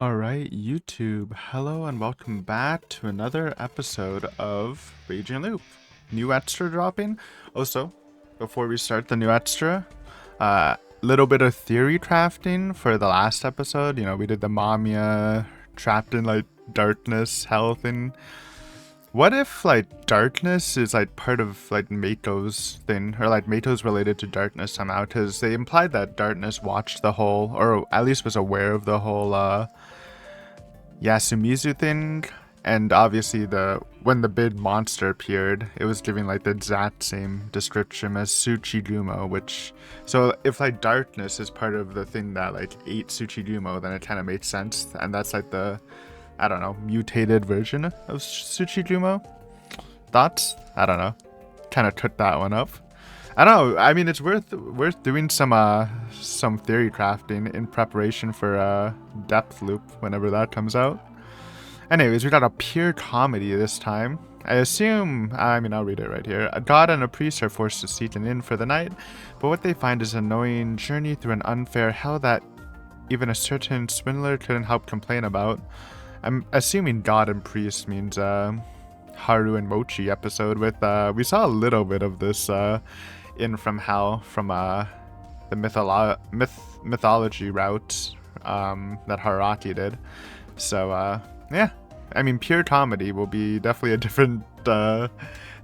Alright, YouTube, hello and welcome back to another episode of Raging Loop. New extra dropping. Also, before we start the new extra, little bit of theory crafting for the last episode. You know, we did the Mamiya trapped in like darkness, hell thing. What if like darkness is like part of like Mato's thing, or like Mato's related to darkness somehow? Because they implied that darkness watched the whole, or at least was aware of the whole Yasumizu thing, and obviously when the big monster appeared, it was giving like the exact same description as Tsuchidumo, which so if like darkness is part of the thing that like ate Tsuchidumo, then it kind of makes sense, and that's like the I don't know mutated version of Tsuchidumo. Thoughts? I don't know. Kind of took that one up. I don't know. I mean, it's worth doing some theory crafting in preparation for Depth Loop whenever that comes out. Anyways, we got a pure comedy this time. I mean, I'll read it right here. A god and a priest are forced to seek an inn for the night, but what they find is an annoying journey through an unfair hell that even a certain swindler couldn't help complain about. I'm assuming god and priest means Haru and Mochi episode with we saw a little bit of this in from hell from the mythology route that Haraki did. So yeah, I mean pure comedy will be definitely a different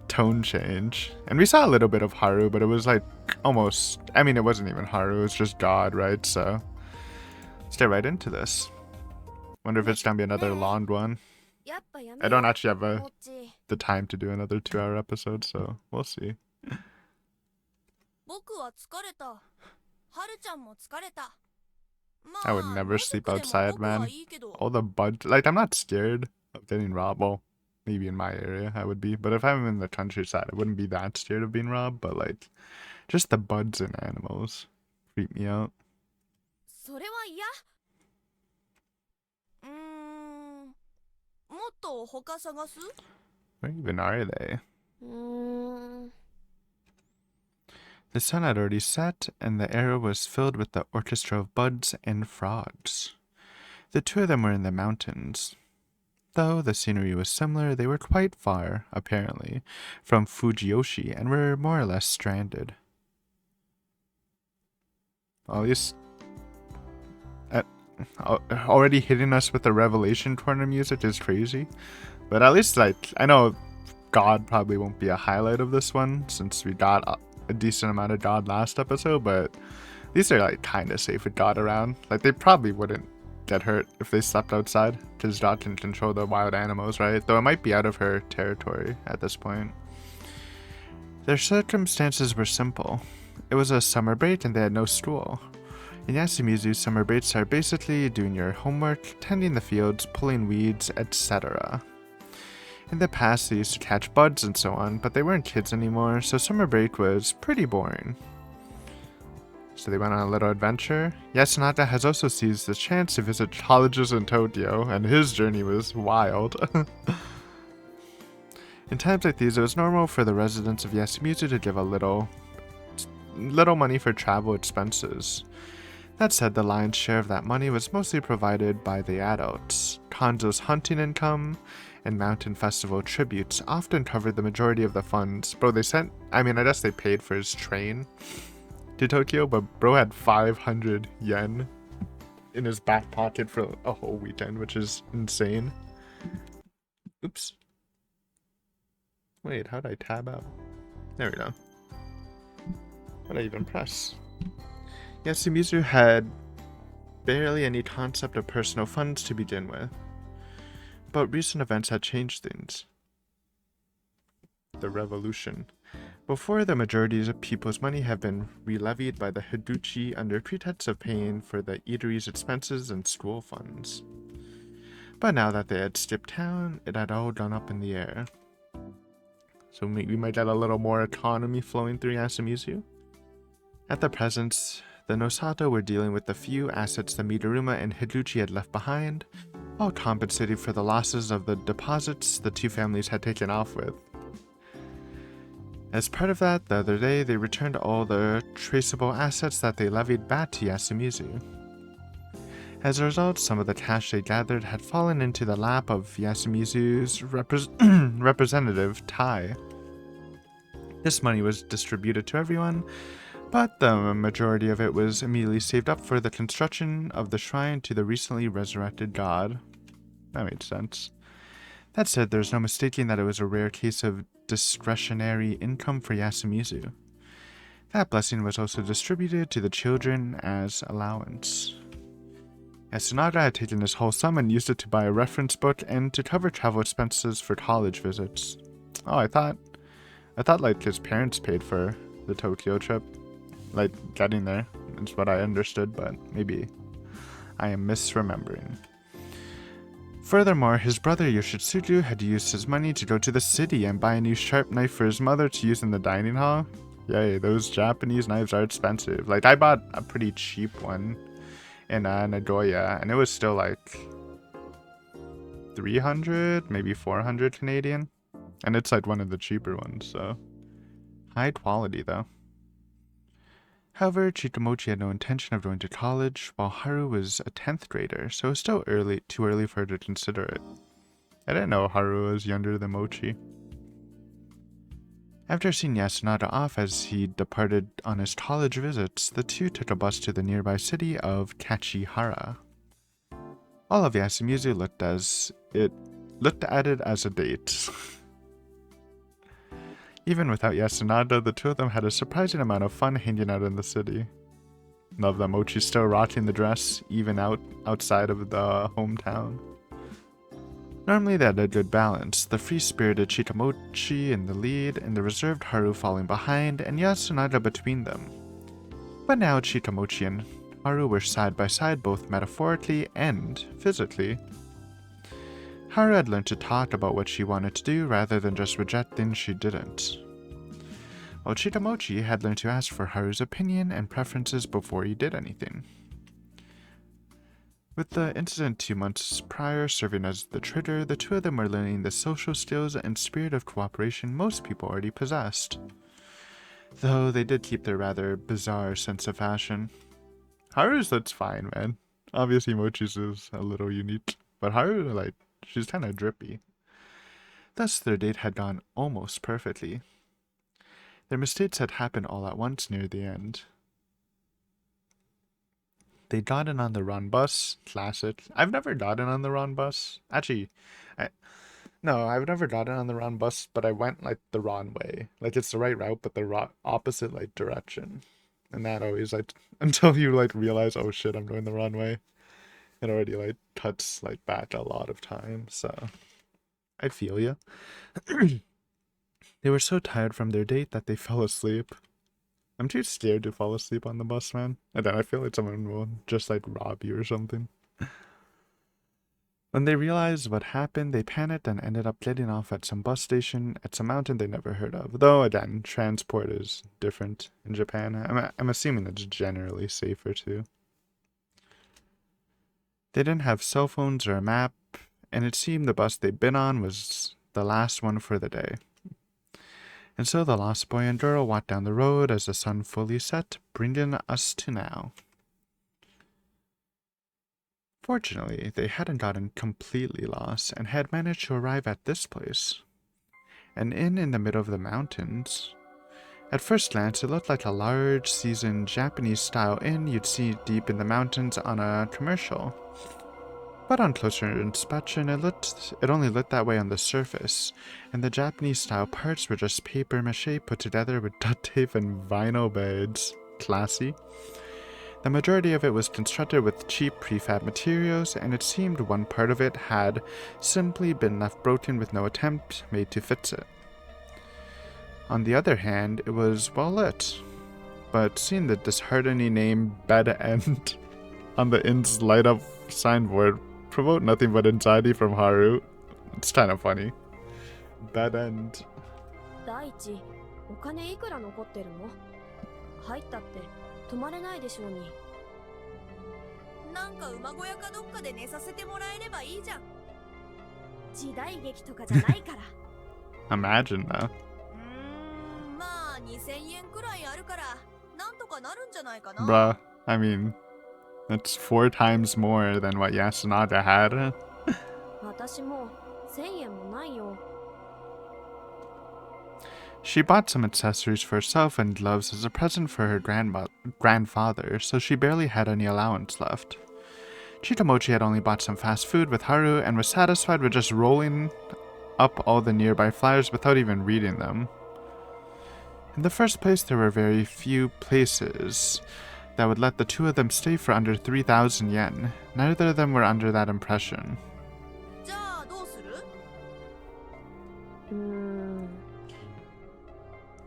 tone change. And we saw a little bit of Haru, but it was like almost, I mean it wasn't even Haru, it was just God, right? So let's get right into this. Wonder if it's gonna be another long one. I don't actually have the time to do another 2-hour episode, so we'll see. I would never sleep outside, man. All the bugs, like I'm not scared of getting robbed. Well, maybe in my area I would be, but if I'm in the countryside, I wouldn't be that scared of being robbed. But like, just the bugs and animals freak me out. Where even are they? The sun had already set, and the air was filled with the orchestra of buds and frogs. The two of them were in the mountains. Though the scenery was similar, they were quite far, apparently, from Fujiyoshi and were more or less stranded. At least already hitting us with the Revelation corner music is crazy. But at least, like, I know God probably won't be a highlight of this one since we got a decent amount of God last episode, but these are like kind of safe with God around. Like, they probably wouldn't get hurt if they slept outside because God can control the wild animals, right? Though it might be out of her territory at this point. Their circumstances were simple. It was a summer break and they had no school. In Yasumizu, summer breaks are basically doing your homework, tending the fields, pulling weeds, etc. In the past, they used to catch buds and so on, but they weren't kids anymore, so summer break was pretty boring. So they went on a little adventure. Yasunaka has also seized the chance to visit colleges in Tokyo, and his journey was wild. In times like these, it was normal for the residents of Yasumizu to give a little money for travel expenses. That said, the lion's share of that money was mostly provided by the adults. Kanzo's hunting income and mountain festival tributes often covered the majority of the funds. Bro, I guess they paid for his train to Tokyo, but bro had 500 yen in his back pocket for a whole weekend, which is insane. Oops. Wait, how'd I tab out? There we go. What'd I even press? Yasumizu had barely any concept of personal funds to begin with, but recent events had changed things. The revolution. Before, the majority of people's money had been re-levied by the Hiduchi under pretense of paying for the eatery's expenses and school funds. But now that they had skipped town, it had all gone up in the air. So we might get a little more economy flowing through Yasumizu. At the present, the Nosato were dealing with the few assets the Midoruma and Hiduchi had left behind, while compensating for the losses of the deposits the two families had taken off with. As part of that, the other day, they returned all the traceable assets that they levied back to Yasumizu. As a result, some of the cash they gathered had fallen into the lap of Yasumizu's representative, Tai. This money was distributed to everyone, but the majority of it was immediately saved up for the construction of the shrine to the recently resurrected god. That made sense. That said, there's no mistaking that it was a rare case of discretionary income for Yasumizu. That blessing was also distributed to the children as allowance. Yasunada had taken this whole sum and used it to buy a reference book and to cover travel expenses for college visits. Oh, I thought like his parents paid for the Tokyo trip. Like getting there. That's what I understood, but maybe I am misremembering. Furthermore, his brother Yoshitsugu had used his money to go to the city and buy a new sharp knife for his mother to use in the dining hall. Yay, those Japanese knives are expensive. Like, I bought a pretty cheap one in Nagoya, and it was still like 300, maybe 400 Canadian. And it's like one of the cheaper ones, so high quality though. However, Chikamochi had no intention of going to college, while Haru was a 10th grader, so it was still too early for her to consider it. I didn't know Haru was younger than Mochi. After seeing Yasunada off as he departed on his college visits, the two took a bus to the nearby city of Kachihara. All of Yasumizu looked at it as a date. Even without Yasunada, the two of them had a surprising amount of fun hanging out in the city. Love that Mochi's still rocking the dress, even outside of the hometown. Normally they had a good balance, the free-spirited Chikamochi in the lead, and the reserved Haru falling behind, and Yasunada between them. But now Chikamochi and Haru were side by side both metaphorically and physically. Haru had learned to talk about what she wanted to do rather than just reject things she didn't. While Chikamochi had learned to ask for Haru's opinion and preferences before he did anything. With the incident 2 months prior serving as the trigger, the two of them were learning the social skills and spirit of cooperation most people already possessed. Though they did keep their rather bizarre sense of fashion. Haru's, that's fine, man. Obviously Mochi's is a little unique, but Haru, like, she's kind of drippy. Thus, their date had gone almost perfectly. Their mistakes had happened all at once near the end. They got in on the wrong bus. Classic. I've never gotten on the wrong bus. Actually, I've never gotten on the wrong bus, but I went, like, the wrong way. Like, it's the right route, but the opposite, like, direction. And that always, like, until you, like, realize, oh shit, I'm going the wrong way. It already, like, cuts, like, back a lot of time, so I feel ya. They were so tired from their date that they fell asleep. I'm too scared to fall asleep on the bus, man. And then I feel like someone will just, like, rob you or something. When they realized what happened, they panicked and ended up getting off at some bus station at some mountain they never heard of. Though, again, transport is different in Japan. I'm assuming it's generally safer, too. They didn't have cell phones or a map, and it seemed the bus they'd been on was the last one for the day. And so the lost boy and girl walked down the road as the sun fully set, bringing us to now. Fortunately, they hadn't gotten completely lost and had managed to arrive at this place. An inn in the middle of the mountains. At first glance, it looked like a large, seasoned Japanese-style inn you'd see deep in the mountains on a commercial. But on closer inspection, it only looked that way on the surface, and the Japanese-style parts were just papier-mâché put together with duct tape and vinyl beds. Classy. The majority of it was constructed with cheap prefab materials, and it seemed one part of it had simply been left broken with no attempt made to fix it. On the other hand, it was well lit, but seeing the disheartening name Bed End on the inn's light-up signboard provoked nothing but anxiety from Haru. It's kind of funny. Bed End. Daichi, お金いくら残ってるの？入ったって泊まれないでしょうに。なんか馬小屋かどっかで寝させてもらえればいいじゃん。時代劇とかじゃないから。Imagine that. まあ2000円くらいあるからなんとかなるんじゃないかな。Bruh, I mean, That's 4 times more than what Yasunada had. 私も1000円もないよ。 She bought some accessories for herself and gloves as a present for her grandfather, so she barely had any allowance left. Chitamochi had only bought some fast food with Haru and was satisfied with just rolling up all the nearby flyers without even reading them. In the first place, there were very few places that would let the two of them stay for under 3,000 yen. Neither of them were under that impression. じゃあどうする？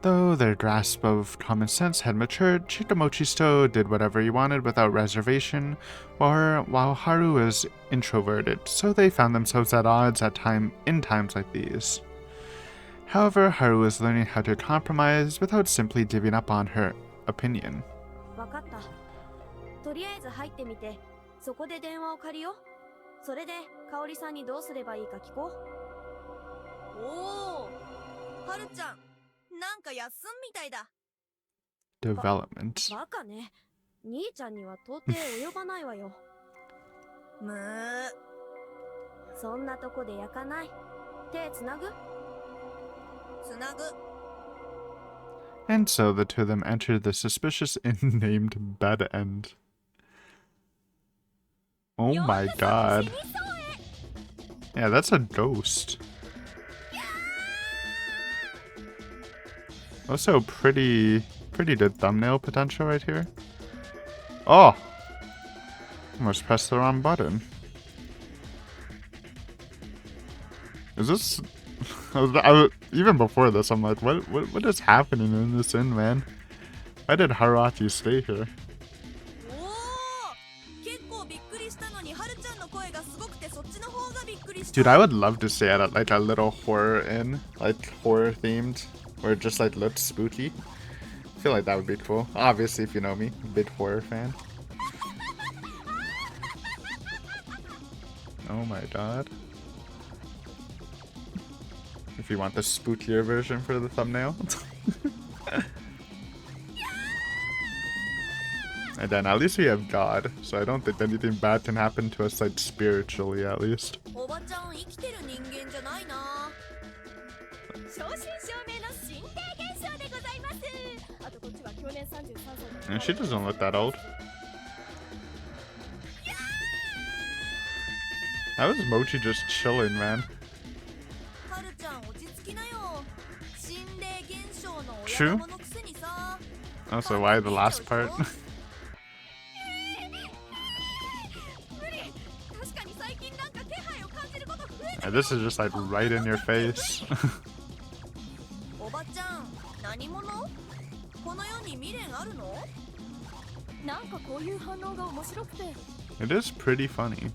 Though their grasp of common sense had matured, Chitamochi still did whatever he wanted without reservation, while Haru was introverted, so they found themselves at odds in times like these. However, Haru was learning how to compromise without simply giving up on her opinion. わかった。とりあえず入ってみて、そこで電話を借りよう。それで香織さんにどうすればいいか聞こう。おお、はるちゃん、なんか休んみたいだ。Development. バカね。兄ちゃんには到底及ばないわよ。むー。そんなとこで焼かない。手つなぐ？つなぐ。 And so the two of them entered the suspicious inn named Bed End. Oh my god. Yeah, that's a ghost. Also pretty good thumbnail potential right here. Oh! Almost pressed the wrong button. Is this... even before this, I'm like, what is happening in this inn, man? Why did Haruaki stay here? おお、結構びっくりしたのにはるちゃんの声がすごくてそっちの方がびっくりした。 Dude, I would love to stay at like a little horror inn, like horror themed, where it just like looked spooky. I feel like that would be cool. Obviously, if you know me, big horror fan. Oh my god. If you want the spookier version for the thumbnail. And then at least we have God, so I don't think anything bad can happen to us, like spiritually at least. おばちゃん生きてる人間じゃないな。正真正銘の心霊現象でございます。あとこっちは去年33歳の。 And she doesn't look that old. How is Mochi just chilling, man? はるちゃん落ち着きなよ。心霊現象の True. 親玉のくせにさ。 Also, why the last part? 確かに最近なんか気配を感じること増えて Yeah, this is just like right in your face. おばちゃん、何者？この世に未練あるの？なんかこういう反応が面白くて。 It is pretty funny.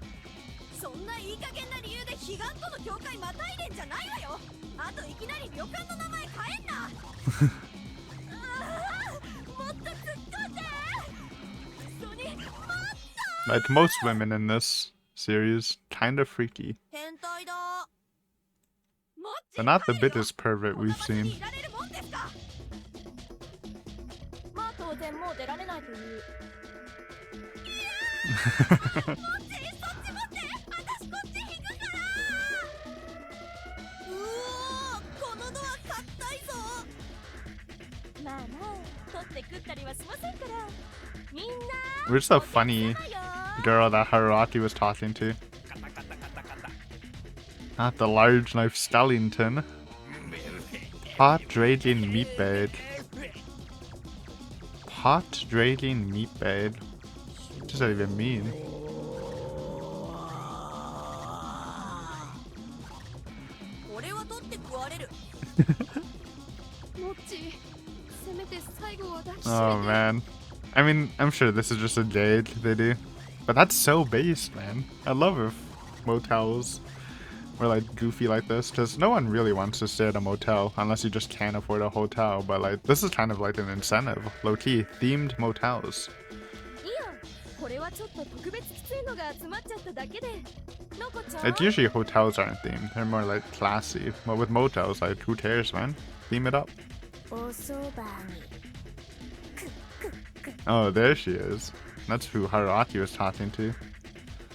そんないい加減な理由で彼岸との境界またいでんじゃないわよ。あといきなり旅館の名前変えんな。もっと突っ込んで。それもっと。 Like most women in this series, kind of freaky. 変態だ。 But not the biggest pervert we've seen. いられるもんですか。まあ当然もう出られないという。このドア硬いぞ。まあまあ取って食ったりはしませんから。みんな。 Where's the funny girl that Haruaki was talking to? Not the large knife skeleton. Pot raging meat bed. Pot raging meat bed. What does that even mean? これは取って食われる。もっち、せめて最後は抱きしめて。 Oh man. I mean, I'm sure this is just a jade they do. But that's so based, man. I love if motels were like goofy like this, because no one really wants to stay at a motel unless you just can't afford a hotel. But like, this is kind of like an incentive, low-key, themed motels. いや、これはちょっと特別きついのが集まっちゃっただけで。のこちゃん。 Like, usually hotels aren't themed, they're more like classy. But with motels, like, who cares, man? Theme it up. おそばに。 Oh, there she is. That's who Haruaki was talking to.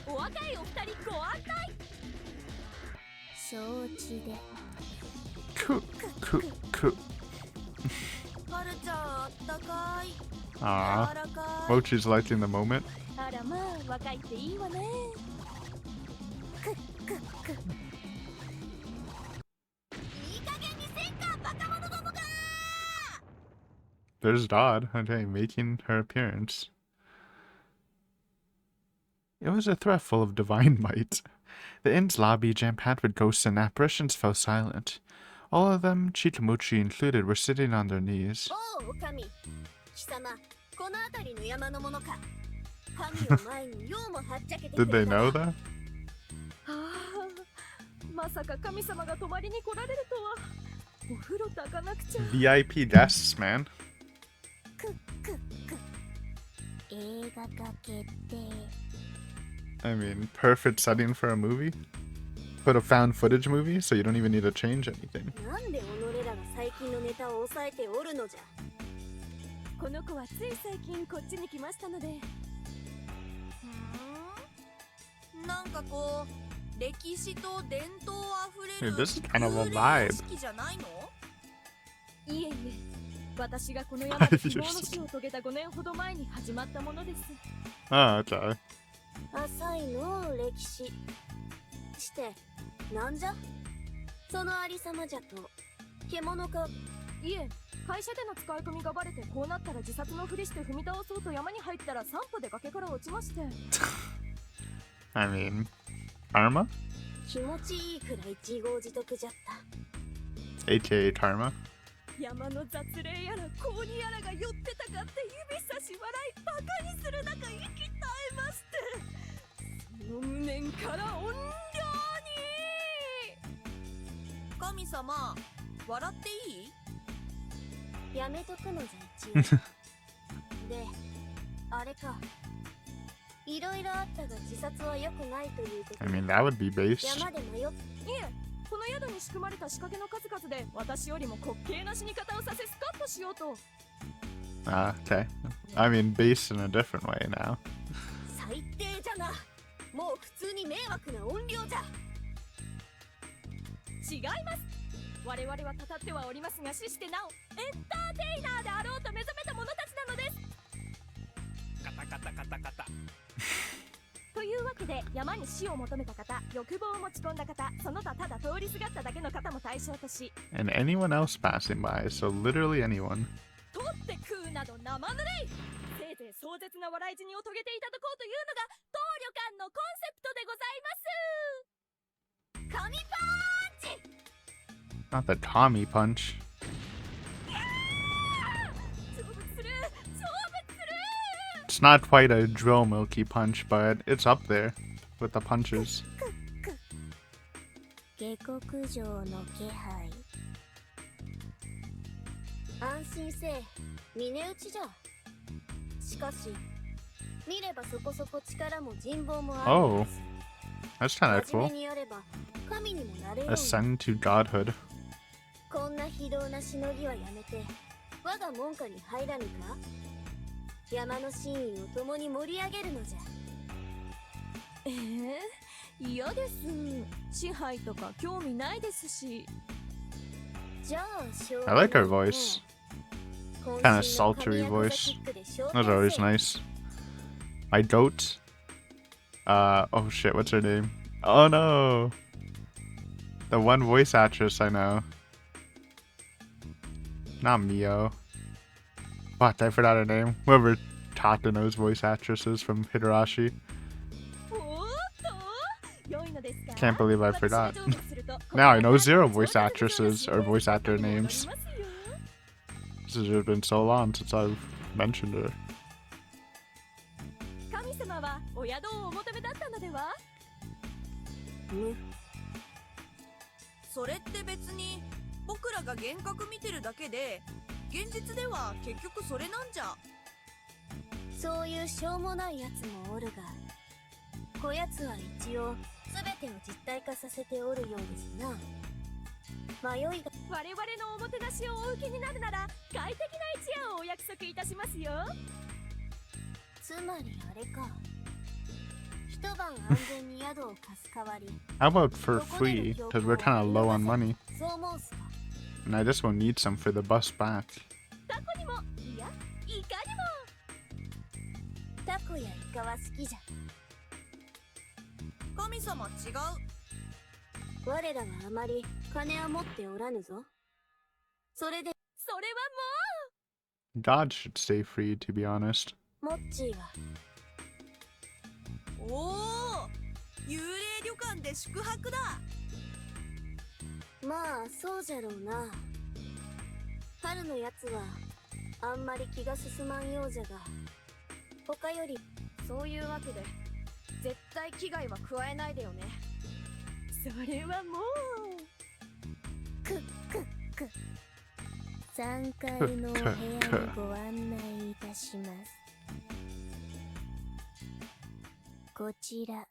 お若いお二人ご案内。承知で。Coo, coo, coo. はるちゃんあったかい。 Aw. 柔らかい。 Mochi's liking the moment. あらまあ若いっていいわね。いい加減にせんかバカ者どもが。 There's Dodd, okay, making her appearance. It was a threat full of divine might. The inn's lobby, jam-packed with ghosts and apparitions, fell silent. All of them, Chikamuchi included, were sitting on their knees. おう神、貴様この辺りの山のものか。神を前に用もはっちゃけてく Did れ they たわ。 know that? ああ、まさか神様が泊まりに来られるとは。お風呂炊かなくちゃ。 VIP guests, man. 映画化決定。 I mean, perfect setting for a movie. But a found footage movie, so you don't even need to change anything. なんで己らが最近のネタを抑えておるのじゃ。この子はつい最近こっちに来ましたので。なんかこう歴史と伝統あふれる Dude, this is kind of a 幽霊屋 vibe. 敷じゃないの？いえいえ、私がこの Why 山で did 希 you 望の say- 死を遂げた5年ほど前に始まったものです。 Oh, okay. 浅いの歴史してなんじゃそのありさまじゃと獣か。いえ、会社での使い込みがバレてこうなったら自殺のふりして踏み倒そうと山に入ったら散歩で崖から落ちまして。 I mean, Karma? 気持ちいいくらい自業自得じゃった。 AKA Karma. 山の雑霊やら高にやらが寄ってたかって指差し笑いバカにする中息絶えまして、その無念から怨霊に。神様笑っていい？やめとくのじゃ一応。で、あれか、いろいろあったが自殺は良くないということ I で mean, that would be based. 山で迷っいえ、この宿に仕組まれた仕掛けの数々で私よりも滑稽な死に方をさせスカッとしようと。 Okay. I mean, based in a different way now. 最低じゃな。もう普通に迷惑な怨霊じゃ。違います。我々は語ってはおりますが、死してなおエンターテイナーであろうと目覚めた者たちなのです。カタカタカタカタ。というわけで、山に死を求めた方、欲望を持ち込んだ方、その他ただ通りすがっただけの方も対象とし、 And anyone else passing by, so literally anyone. 取って食うなど生ぬるい。せいぜい壮絶な笑い死にを遂げていただこうというのが当旅館のコンセプトでございます。神パンチ。 Not the Tommy punch. 成仏する、成仏する。 It's not quite a drill milky punch, but it's up there with the punches. 下克上の気配。安心せえ、峰打ちじゃ。しかし、見ればそこそこ力も人望もある Oh, んです。 that's kind of 真面 cool. 目にやれば神にもなれる。 Ascend to godhood. こんな非道なしのぎはやめて、我が門下に入らぬか。山の真意を共に盛り上げるのじゃ。嫌です。支配とか興味ないですし。じゃあ、 I like her voice. Kind of sultry voice. That's always nice. My goat. Oh shit, what's her name? Oh no! The one voice actress I know. Not Mio. What? I forgot her name. Whoever Tata knows voice actresses from Higurashi. Can't believe I forgot. Now I know 0 voice actresses or voice actor names. This has just been so long since I've mentioned her. 神様はお宿をお求めだったのでは？それって別に僕らが幻覚見てるだけで、現実では結局それなんじゃ。そういうしょうもないやつもおるが、こやつは一応全てを実体化させておるようですな。迷いが我々のおもてなしをお受けになるなら快適な一夜をお約束いたしますよ。つまりあれか。一晩安全に宿を貸す代わり。 How about for free? Because we're kind of low on money. そう思うすか。 And I just won't need some for the bus back. タコにも、いや、イカにも。タコやイカは好きじゃ。神様違う。我らはあまり金は持っておらぬぞ。それで、それは God should stay free, to be honest. もうモッチーはおお、幽霊旅館で宿泊だ。まあそうじゃろうな。春のやつはあんまり気が進まんようじゃが、他より。そういうわけで絶対危害は加えないでよね。それはもう3階のお部屋にご案内いたします。こちら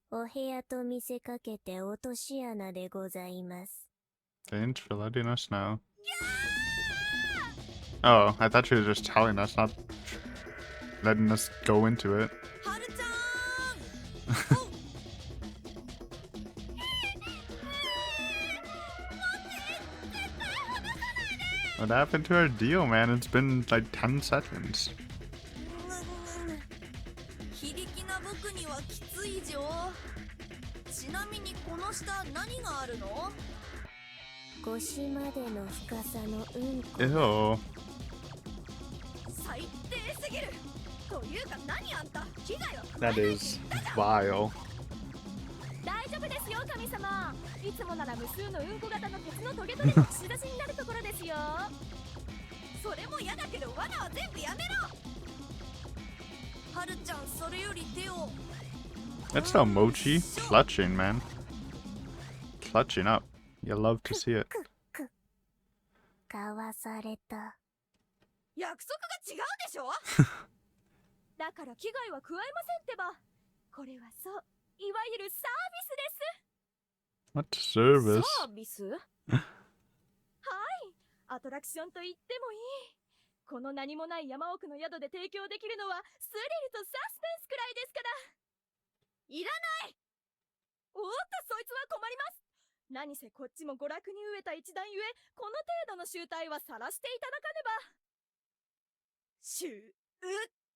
お部屋と見せかけて落とし穴でございます。 Thanks for letting us know. Oh, I thought she was just telling us, not letting us go into it. はるちゃん。お What happened to our deal, man? It's been like 10 seconds. 非力な僕にはきついじょ。ちなみにこの下何があるの？腰までの深さのうんこ。 Ew. 最低すぎる。というか何あんた、危害は That is vile. 大丈夫ですよ神様。いつもなら無数のうんこ型の鉄のトゲトゲが串出しになるところですよ。それも嫌だけど罠は全部やめろ。はるちゃん、それより手を。 That's no Mochi. Clutching, man. Clutching up. You love to see it. かわされた。約束が違うでしょ。だから危害は加えませんってば。これはそう、いわゆるサービスです。 What service? サービス？はい、アトラクションと言ってもいい。この何もない山奥の宿で提供できるのはスリルとサスペンスくらいですから。いらない。おっと、そいつは困ります。何せこっちも娯楽に飢えた一段ゆえ、この程度の集体は晒していただかねば。集っ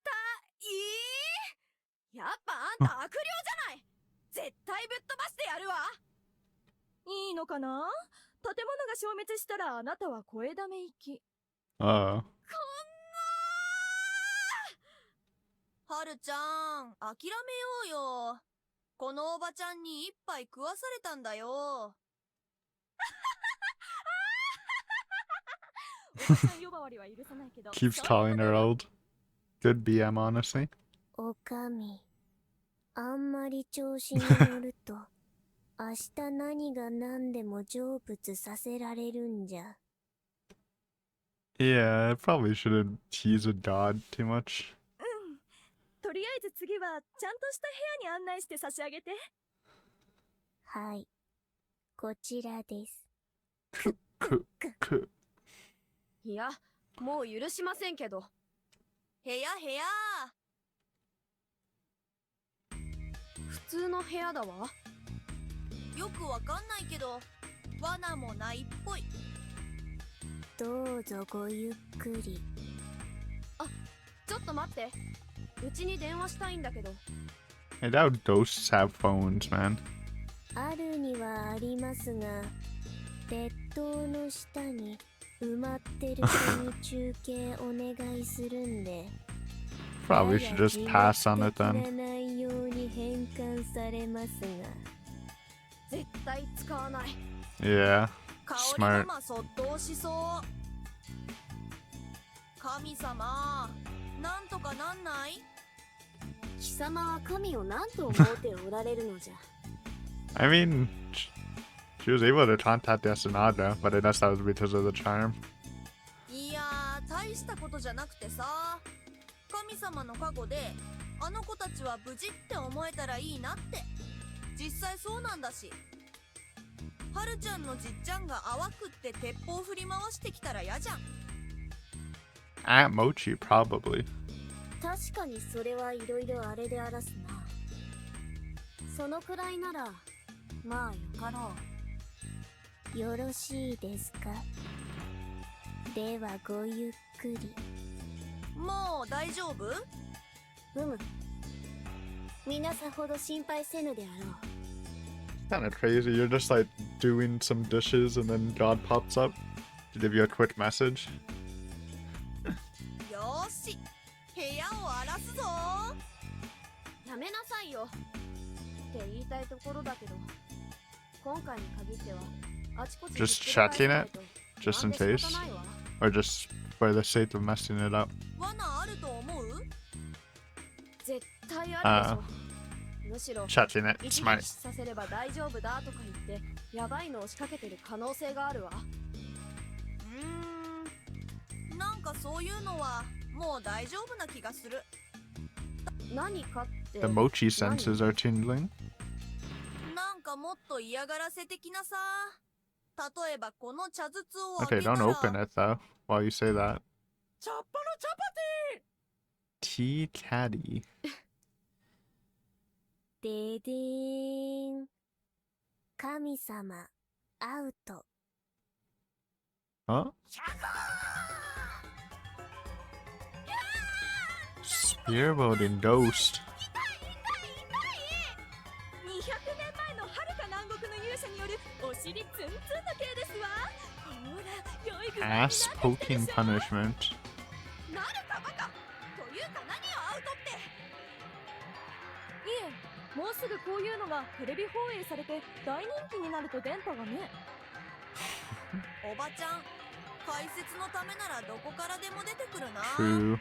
たい。やっぱあんた悪霊じゃない。絶対ぶっ飛ばしてやるわ。いいのかな。建物が消滅したらあなたは声だめ行き。Uh. はるちゃん、諦めようよ。このおばちゃんに一杯食わされたんだよ。おばちゃん呼ばわりは許さないけど。Keeps calling her old. Good BM, honestly. おかみ、あんまり調子に乗ると明日何が何でも成仏させられるんじゃ。 Yeah, I probably shouldn't tease a god too much. とりあえず次はちゃんとした部屋に案内して差し上げて。はい、こちらです。いや、もう許しませんけど。部屋。普通の部屋だわ。よくわかんないけど、罠もないっぽい。どうぞごゆっくり。あ、ちょっと待って。うちに電話したいんだけど。 I doubt ghosts have phones, man. あるにはありますが、列島の下に埋まってる子に中継お願いするんで。 Probably should just pass on it や then. や内容に変換されますが。絶対使わない。 Yeah, 香り smart. ママそっとしそう。神様、なんとかなんない？貴様は神を何と思うておられるのじゃ。 I mean, she was able to contact Yasunada, but I guess that was because of the charm. いやー、大したことじゃなくてさ、神様の加護であの子たちは無事って思えたらいいなって。実際そうなんだし。はるちゃんのじっちゃんが淡くって鉄砲振り回してきたら嫌じゃん。Aunt Mochi, probably. 確かにそれはいろいろあれであらすな。そのくらいならまあよかろう。よろしいですか。ではごゆっくり。もう大丈夫？皆さほど心配せぬであろう。Kind of crazy. You're just like doing some dishes and then God pops up to give you a quick message. よーし、部屋を荒らすぞ。やめなさいよって言いたいところだけど、今回に限ってはあちこち Just checking it, just in case, or just for the sake of messing it up. 罠あると思う？絶対あるでしょ。むしろ Checking it. 一 Smart. 撃させれば大丈夫だとか言ってやばいのを仕掛けてる可能性があるわ。なんかそういうのはもう大丈夫な気がする。何かって The mochi senses are tingling. なんかもっと嫌がらせ的なさ。例えばこの茶筒を開 Okay, けた don't ら open it though while you say that. チャッパのチャパテ Tea caddy. ででーん。神様アウト。 Huh? Spearboating ghost. 200年前の遥か南国の勇者によるお尻ツンツンの刑ですわ。ほら、良い具合になって Ass きたでしょ。 poking punishment. なるかバカというか何よアウトって。いえ、もうすぐこういうのがテレビ放映されて大人気になると電波がね。おばちゃん、解説のためならどこからでも出てくるな。 True.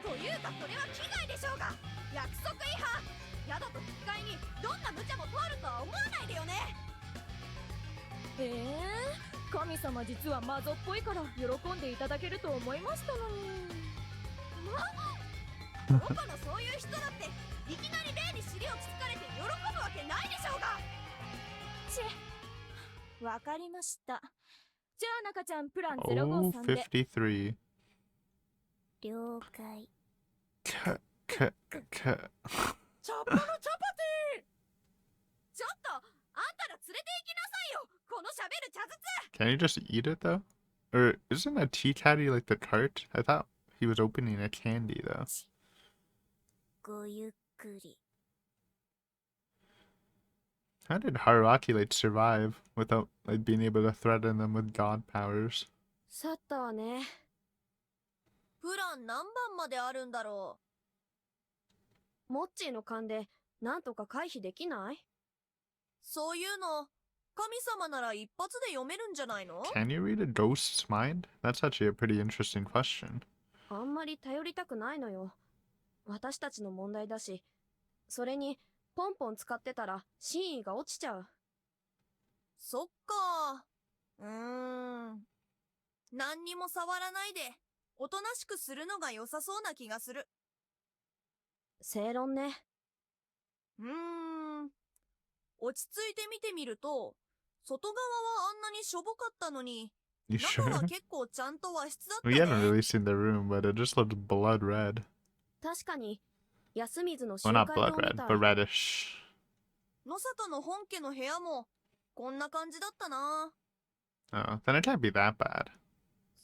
というかそれは危害でしょうが。約束違反。宿と引き換えにどんな無茶も通るとは思わないでよね。神様実はマゾっぽいから喜んでいただけると思いましたのに。僕のそういう人だっていきなり霊に尻をつつかれて喜ぶわけないでしょうが。わかりました。じゃあ中ちゃんプラン Oh, 053で。 53. 了解。K. チャッパのチャパテちょっとあんたら連れて行きなさいよ、この喋る茶筒。 Can you just eat it though? Or isn't a tea caddy like the cart? I thought he was opening a candy though. ごゆっくり。 How did Haruaki like survive without like being able to threaten them with god powers? 去ったわね。プラン何番まであるんだろう。モッチーの勘でなんとか回避できない？そういうの神様なら一発で読めるんじゃないの？ Can you read a ghost's mind? That's actually a pretty interesting question. あんまり頼りたくないのよ。私たちの問題だし、それにポンポン使ってたら真意が落ちちゃう。そっか。何にも触らないでおとなしくするのが良さそうな気がする。正論ね。落ち着いて見てみると、外側はあんなにしょぼかったのに、 You 中 sure? は結構ちゃんと和室だった We ね。 haven't really seen the room, but it just looked blood red. 確かに、安水の集 Well, 会 not 堂 blood みた red, い。 but reddish. 野里の本家の部屋もこんな感じだったな。 Oh, then it can't be that bad.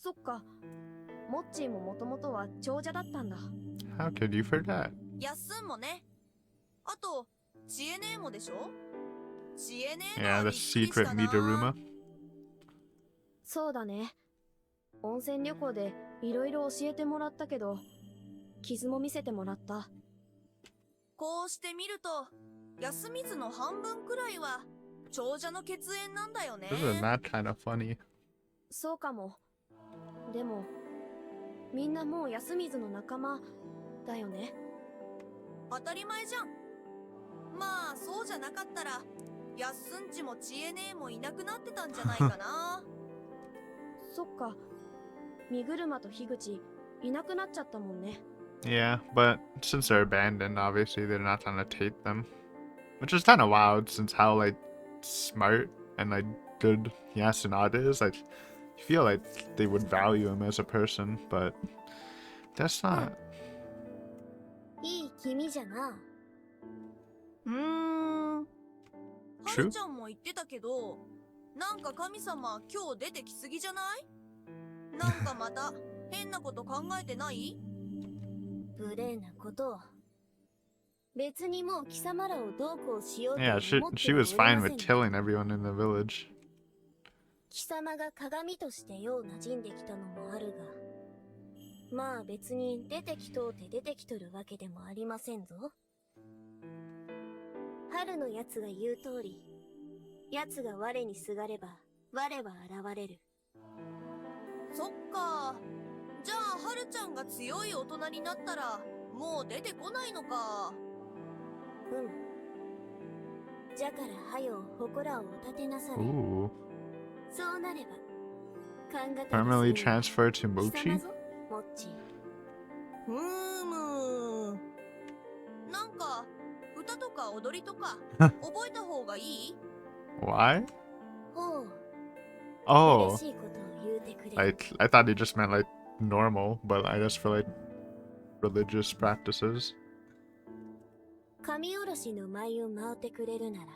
そっか。モッチーももともとは長者だったんだ。 How could you forget? やっすんもね。あと、ちえねえもでしょ。ちえねえ Yeah, の the びっくりした secret な。 Midoruma. そうだね。温泉旅行でいろいろ教えてもらったけど、傷も見せてもらった。こうして見ると、安水の半分くらいは長者の血縁なんだよね。 Isn't that kind of funny? そうかも。でも、みんなもう安水の仲間だよね。当たり前じゃん。まあそうじゃなかったら、やっすんちもちえねえもいなくなってたんじゃないかな。そっか。身車と樋口いなくなっちゃったもんね。 Yeah, but since they're abandoned, obviously they're not gonna take them. Which is kind of wild since how like smart and like good Yasunada is. Like, you feel like they would value him as a person, but that's not. 君じゃな。は True. るちゃんも言ってたけど、なんか神様今日出てきすぎじゃない？なんかまた変なこと考えてない？無礼なことを。別にもう貴様らをどうこうしようと Yeah, 思って she は was おりま fine せ with ん。 killing everyone in the village. 貴様が鏡としてよう馴染んできたのもあるが、まあ別に出てきとうて出てきとるわけでもありませんぞ。春のやつが言う通り、やつが我にすがれば我は現れる。そっか。じゃあ春ちゃんが強い大人になったらもう出てこないのか。じゃからはよ祠をお立てなされ。 Ooh. そうなれば勘が Permanently transferred to Mochi? なんか歌とか踊りとか覚えた方がいい？ Why? ほう。 Oh, 嬉しいことを言うてくれる。 I thought he just meant like normal, but I guess for like religious practices. 神おろしの舞を舞うてくれるなら、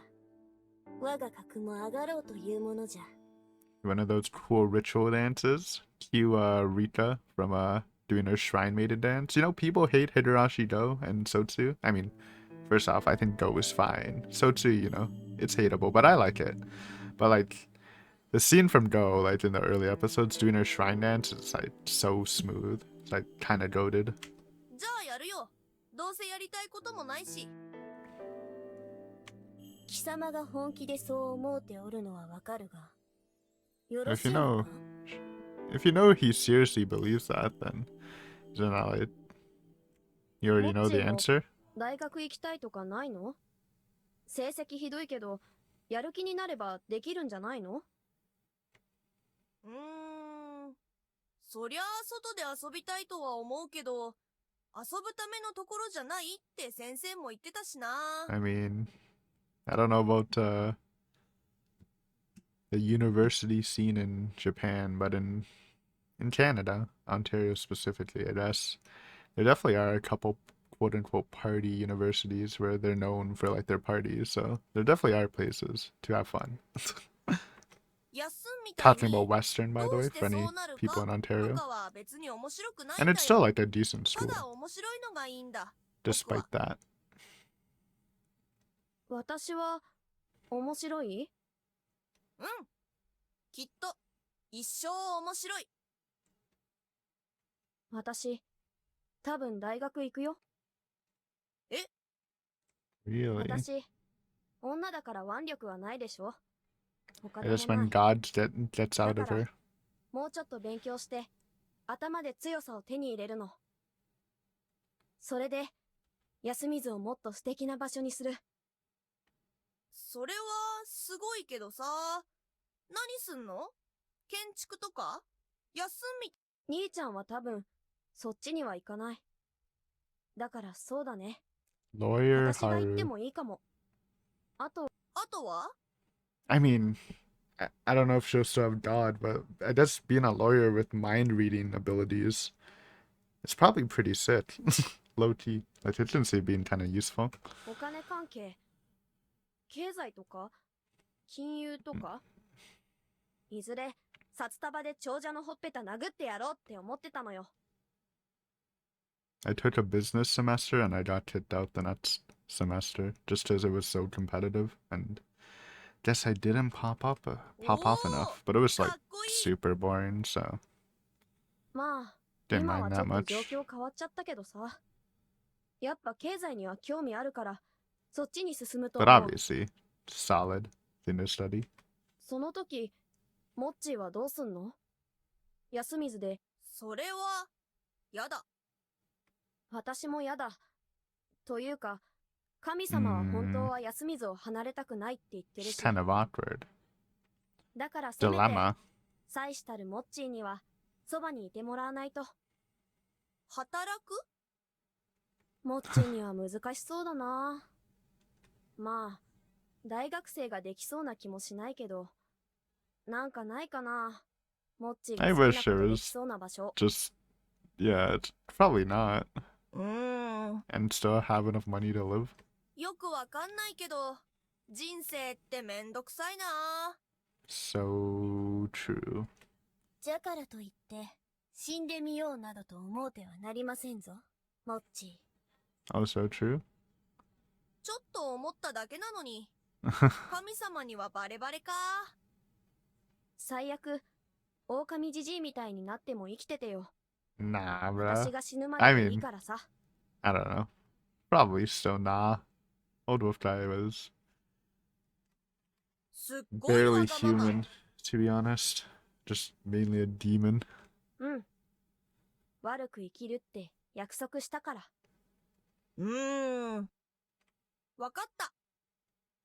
我が格も上がろうというものじゃ。 One of those cool ritual dances. Cue Rika from doing her shrine maiden dance. You know, people hate Hidarashi Go and Sotsu. I mean, first off, I think Go is fine. Sotsu, you know, it's hateable, but I like it. But like the scene from Go, like in the early episodes, doing her shrine dance, it's like so smooth. It's like kind of goated. じゃあやるよ。どうせやりたいこともないし。貴様が本気でそう思うておるのはわかるが。よろ If しい you の know, か？ if you know he seriously believes that, then isn't that like you already know the answer? 大学行きたいとかないの？成績ひどいけど、やる気になればできるんじゃないの？そりゃあ外で遊びたいとは思うけど、遊ぶためのところじゃないって先生も言ってたしな。 I mean, I don't know about the university scene in Japan, but in Canada, Ontario specifically, I guess, there definitely are a couple quote unquote party universities where they're known for like their parties, so there definitely are places to have fun. 休みたい Talking に about Western, by the どう way, して for そ any うなる people か in と Ontario. かは別に面白くないん And だ it's still よ。 like a decent た school, だ面白いのがいいんだ。 despite that. 私は面白い？うん。きっと一生面白い。私、多分大学行くよ。 Really? 私、女だから腕力はないでしょ。他 I で just もな when い。 God gets out of だから her. もうちょっと勉強して、頭で強さを手に入れるの。それで、休みずをもっと素敵な場所にする。それはすごいけどさ。何すんの？建築とか？休み。兄ちゃんは多分、そっちには行かない。だからそうだね。 Lawyer 私が行って Haru. もいいかも。あと、あとは？ I mean, I don't know if she'll still have God, but I guess being a lawyer with mind reading abilities, it's probably pretty sick. Low key. Like, I shouldn't say being kind of useful. お金関係、経済とか、金融とか、いずれ、札束で長者のほっぺた殴ってやろうって思ってたのよ。 I took a business semester and I got kicked out the next semester just because it was so competitive. And guess I didn't pop off enough, but it was か like っこいい。 super boring, so まあ、 didn't 今 mind はち that ょっと much. 状況変わっちゃったけどさ。やっぱ経済には興味あるから、そっちに進むと But 思う。 obviously, solid thing to study. その時、モッチーはどうすんの？休みずで、それは、やだ。私もやだ。というか、神様は本当は休みずを離れたくないって言ってる It's し。 kind of awkward. だからせめて、 Dilemma. 妻子たるモッチーには、そばにいてもらわないと。働く？モッチーには難しそうだな。まあ、大学生ができそうな気もしないけど、なんかないかな。モッチーが I 好きな wish こ there とで was きそうな場所。 just, yeah, it's probably not. and still have enough money to live. よくわかんないけど、人生ってめんどくさいな。 So true. じゃからといって、死んでみようなどと思うてはなりませんぞ、モッチ Also true. ちょっと思っただけなのに。神様にはバレバレか。最悪、狼じじいみたいになっても生きててよ。 Nah, 私 bruh. が死ぬま I ででいい mean, からさ。 I don't know. Probably still nah. Old Wolf Guy was すっごいわ barely がまま。 human, to be honest. Just mainly a demon. うん。悪く生きるって約束したから。わかった。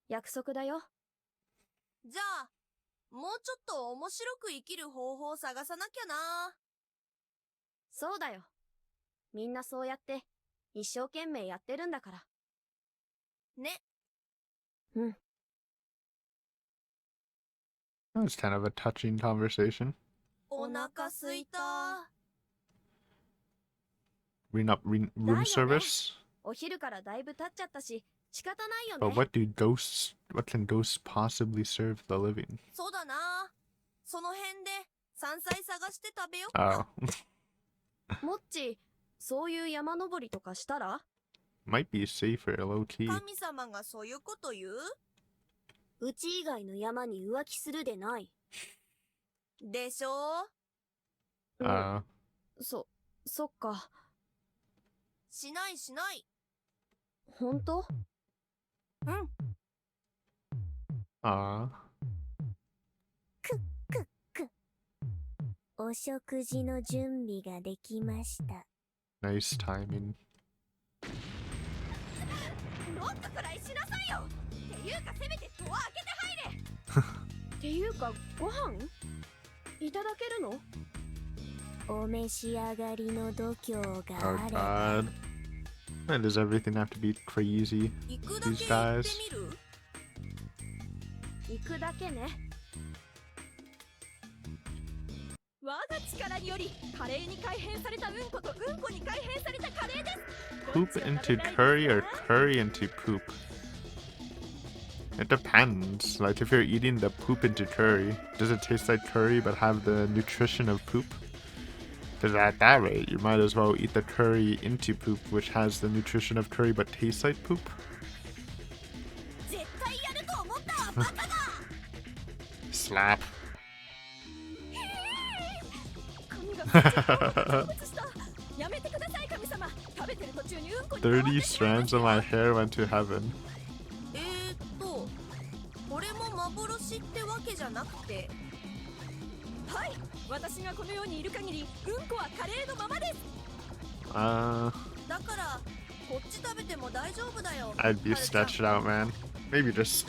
約束だよ。じゃあ、もうちょっと面白く生きる方法を探さなきゃな。そうだよ。みんなそうやって一生懸命やってるんだから。ね。うん。 That was kind of a touching conversation. お腹すいた。 Room だよね。 service? お昼からだいぶ経っちゃったし、仕方ないよ But ね。 what can ghosts possibly serve the living? そうだな。その辺で山菜探して食べよっ Oh. か。モッチ、そういう山登りとかしたら？ Might be safer, low key. 神様がそういうこと言う？うち以外の山に浮気するでない。でしょ？ そっか。しないしない。ほんと？うん。 お食事の準備ができました。 Nice timing. もっとくらいしなさいよ。っていうかせめてドア開けて入れ。っていうか、ご飯いただけるの？お召し上がりの度胸が Oh あれ。 god. Why does everything have to be crazy? 行くだけ These 行っ guys. てみる？行くだけね。我が力により華麗に改変されたうんことうんこに改変されたカレーです。 Poop into curry or curry into poop? It depends. Like, if you're eating the poop into curry, does it taste like curry but have the nutrition of poop? Because at that rate, you might as well eat the curry into poop, which has the nutrition of curry but tastes like poop. 絶対やると思ったわ、バカが。 Slap. 髪が成仏した。やめてください神様。食べてる途中にうんこに変わって30しまいま strands した of my hair went to heaven. これも幻ってわけじゃなくて。はい、私がこの世にいる限りうんこはカレーのままです。だからこっち食べても大丈夫だよ。 I'd be はるちゃん sketched out, man. Maybe just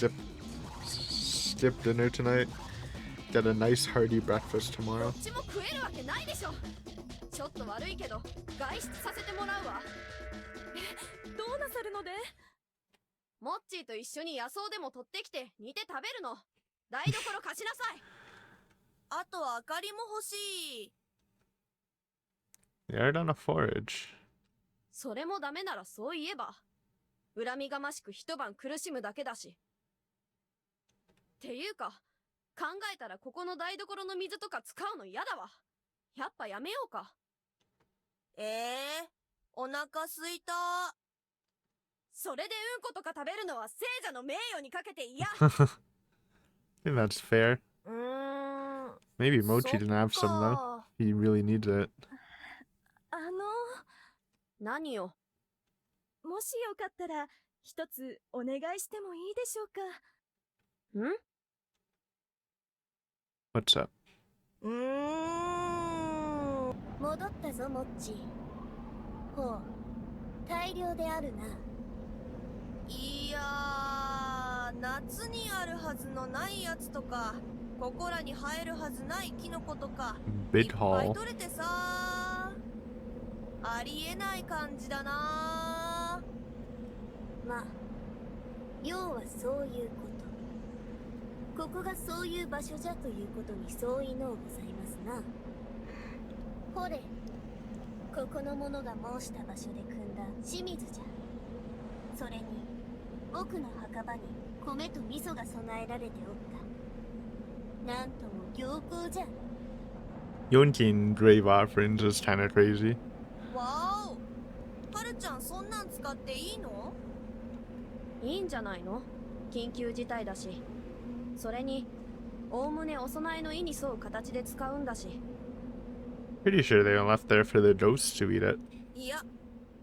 skip dinner tonight. Get a nice hearty breakfast ど tomorrow. っちも食えるわけないでしょ。ちょっと悪いけど、外出させてもらうわ。どうなさるので？モッチーと一緒に野草でも取ってきて煮て食べるの。台所貸しなさい。あと明かりも欲しい。 They are on a forage. それもダメならそう言えば。恨みがましく一晩苦しむだけだし。っていうか、考えたらここの台所の水とか使うの嫌だわ。やっぱやめようか。お腹すいた。それでうんことか食べるのは聖者の名誉にかけて嫌。 I think that's fair. ん。 Maybe Mochi didn't have some though. か。 He really needs it. 何よ。もしよかったら一つお願いしてもいいでしょうか？ん？ What's up? 戻ったぞ、モッチ。ほう、大量であるな。いやー、夏にあるはずのないやつとか、ここらに生えるはずないキノコとか、い Big っぱい haul. 取れてさー、ありえない感じだなー。まあ、要はそういうこと。ここがそういう場所じゃということに相違のうございますな。ほれ、ここの者が申した場所で汲んだ清水じゃ。それに僕の墓場に米と味噌が備えられておった。なんとも良好じゃ。Yonkin grave offerings is kind of crazy. わーお、はるちゃんそんなん使っていいの？いいんじゃないの？緊急事態だし。それにおおむねお供えの意に沿う形で使うんだし。 Pretty sure they were left there for the ghosts to eat it. いや、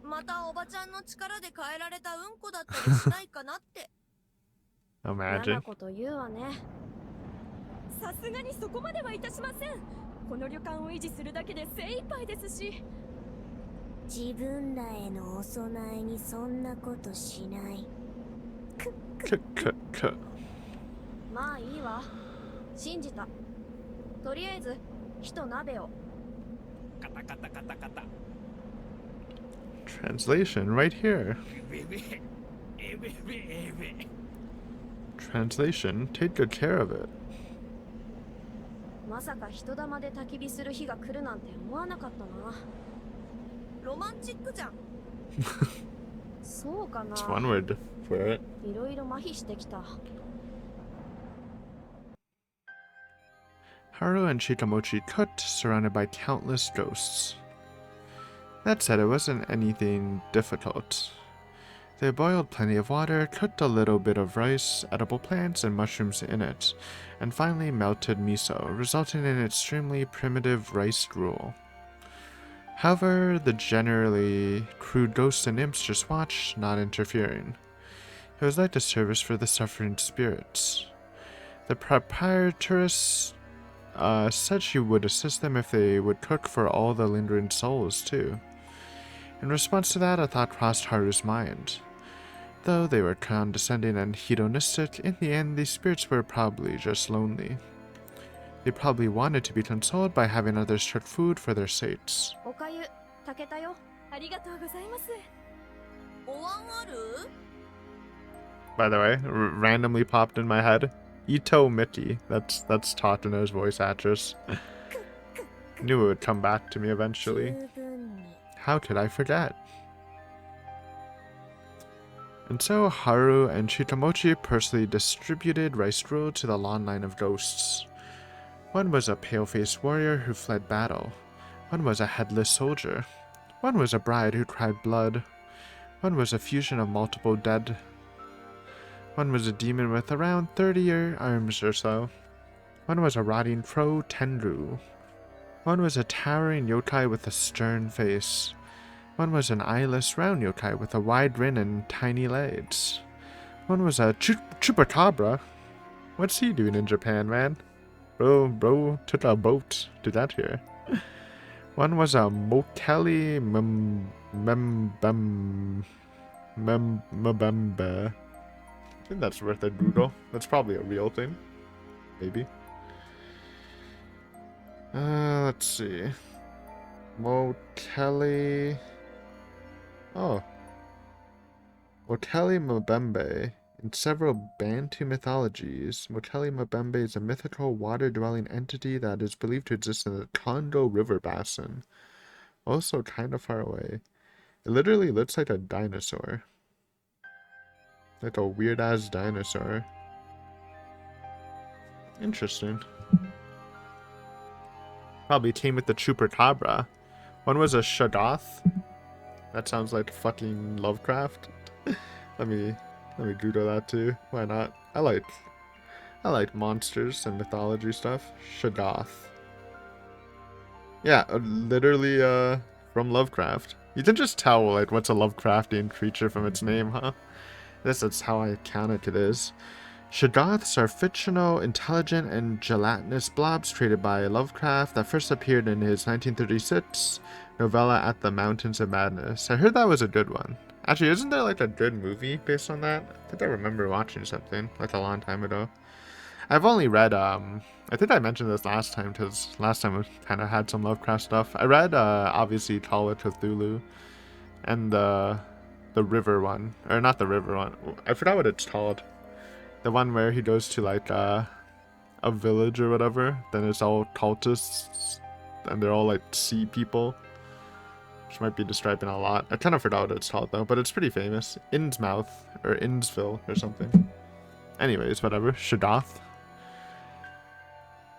またおばちゃんの力で変えられたうんこだったりしないかなって。嫌 Imagine. なこと言うわね。さすがにそこまではいたしません。この旅館を維持するだけで精一杯ですし。自分らへのお供えにそんなことしない。まあいいわ。信じた。とりあえず火と鍋を。カタカタカタカタ。 Translation right here. エベベエベベエベ。 Translation, take good care of it. まさか人玉で焚き火する日が来るなんて思わなかったな。ロマンチックじゃん。そうかな。 It's one word for it. いろいろ麻痺してきた。 Haru and Shikamochi cooked, surrounded by countless ghosts. That said, it wasn't anything difficult. They boiled plenty of water, cooked a little bit of rice, edible plants, and mushrooms in it, and finally melted miso, resulting in an extremely primitive rice gruel. However, the generally crude ghosts and imps just watched, not interfering. It was like a service for the suffering spirits. The proprietress said she would assist them if they would cook for all the lingering souls, too. In response to that, a thought crossed Haru's mind. Though they were condescending and hedonistic, in the end, these spirits were probably just lonely. They probably wanted to be consoled by having others cook food for their sakes. おかゆ炊けたよ。ありがとうございます。お椀ある？ By the way, randomly popped in my head, Ito Miki. That's Tatano's voice actress. Knew it would come back to me eventually. 十分に。 How could I forget? And so Haru and Shikamochi personally distributed rice gruel to the long line of ghosts. One was a pale-faced warrior who fled battle. One was a headless soldier. One was a bride who cried blood. One was a fusion of multiple dead. One was a demon with around 30 arms or so. One was a rotting crow Tenru. One was a towering yokai with a stern face. One was an eyeless round yokai with a wide grin and tiny legs. One was a chupacabra. What's he doing in Japan, man? Bro took a boat to get here. One was a Mokeli Mbembe. I think that's worth a Google. That's probably a real thing. Maybe. Let's see. Mokeli. Oh. Mokeli Mbembe. In several Bantu mythologies, Mokeli Mbembe is a mythical water-dwelling entity that is believed to exist in the Congo River basin. Also kind of far away. It literally looks like a dinosaur. Like a weird-ass dinosaur. Interesting. Probably came with the Chupacabra. One was a Shoggoth. That sounds like fucking Lovecraft. Let me Google that too. Why not? I like monsters and mythology stuff. Shoggoth. Yeah, literally from Lovecraft. You can just tell like what's a Lovecraftian creature from its name, huh? That's how iconic it is. Shoggoths are fictional, intelligent, and gelatinous blobs created by Lovecraft that first appeared in his 1936 novella At the Mountains of Madness. I heard that was a good one. Actually, isn't there like a good movie based on that? I think I remember watching something like a long time ago. I've only read, I think I mentioned this last time because last time we kind of had some Lovecraft stuff. I read, obviously, Call of Cthulhu and the river one. Or not the river one. I forgot what it's called. The one where he goes to like a village or whatever. Then it's all cultists and they're all like sea people. which might be describing a lot. I kind of forgot what it's called though, but it's pretty famous. Innsmouth or Innsville or something. Anyways, whatever. Shadath.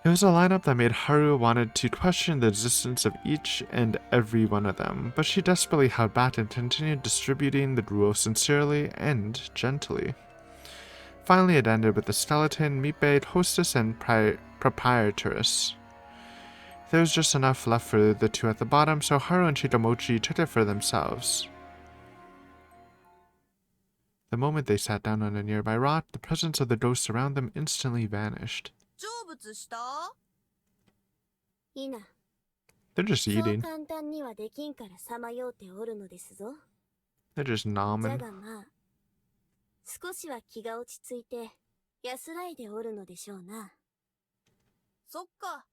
It was a lineup that made Haru wanted to question the existence of each and every one of them, but she desperately held back and continued distributing the gruel sincerely and gently. Finally, it ended with the skeleton, meatbait, hostess, and proprietress. There was just enough left for the two at the bottom, so Haru and Chikamochi took it for themselves. The moment they sat down on a nearby rock, the presence of the ghosts around them instantly vanished. 成仏した？いいな。 They're just そう eating. 簡単にはできんからさまようておるのですぞ。 They're just じゃ nomming. がまあ、少しは気が落ち着いて安らいでおるのでしょうな。そっか。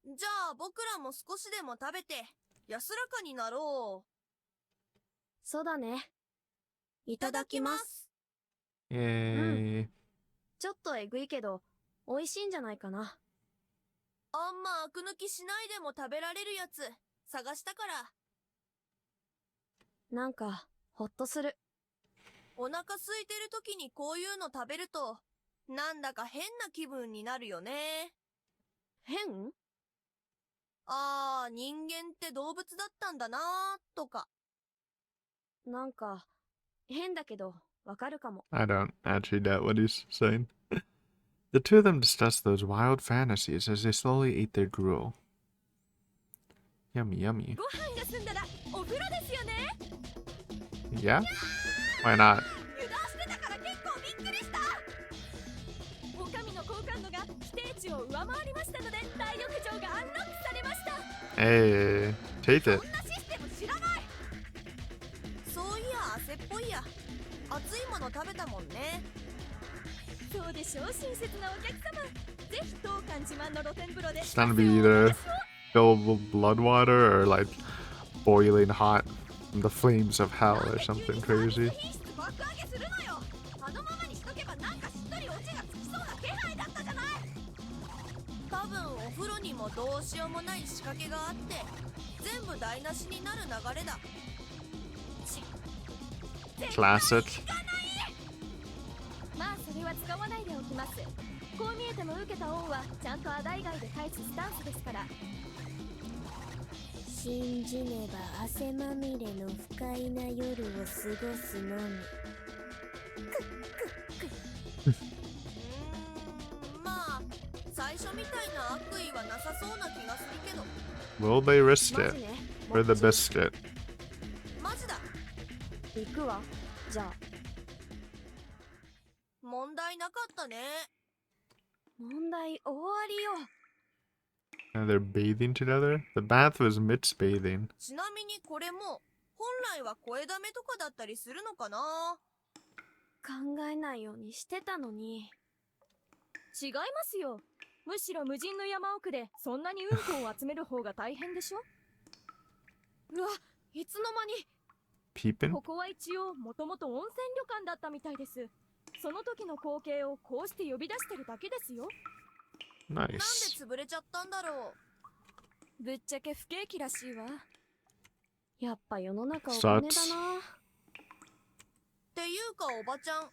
じゃあ僕らも少しでも食べて安らかになろそうだね。う。いただきます。 Yay. ちょっとえぐいけど、美味しいんじゃないかな。あんまアク抜きしないでも食べられるやつ探したから。なんか、ほっとする。お腹空いてる時にこういうの食べると、なんだか変な気分になるよね。変？あー、人間って動物だったんだなーとか。なんか、変だけど、わかるかも。 I don't actually get what he's saying. The two of them discussed those wild fantasies as they slowly ate their gruel. Yummy, yummy. ご飯が済んだらお風呂ですよね。 Yeah? Why not? 油断してたから結構びっくりした。お上の好感度が規定値を上回りましたので大浴場がアンロックされました。 Hey, take it. こんなシステム知らない。そういや汗っぽいや。熱いもの食べたもんね。そうでしょう、親切なお客様。ぜひ当館自慢の露天風呂で It's gonna be either filled with blood water or like boiling hot from the flames of hell or something crazy. 品質爆上げするのよ。あのままにしとけばなんかしっとりオチがつきそうな気配だったじゃない。多分お風呂にもどうしようもない仕掛けがあって全部台無しになる流れだ。 Classic. まあそれは使わないでおきます。こう見えても受けた恩はちゃんとあだ以外で返すスタンスですから。信じねば汗まみれの不快な夜を過ごすのみ。まあ最初みたいな悪意はなさそうな気がするけど。 Will they risk マ it ジね。 for the biscuit? マジだ。行くわ。じゃあ。問題なかったね。問題終わりよ。 And they're bathing together? The bath was Mit's bathing. ちなみにこれも本来は声だめとかだったりするのかな。考えないようにしてたのに。違いますよ。むしろ無人の山奥でそんなにうんこを集める方が大変でしょ。うわ、いつの間に。 Peeping? ここは一応もともと温泉旅館だったみたいです。その時の光景をこうして呼び出してるだけですよ。なんで Nice. 潰れちゃったんだろう。ぶっちゃけ不景気らしいわ。やっぱ世の中お金だな。っていうかおばちゃん、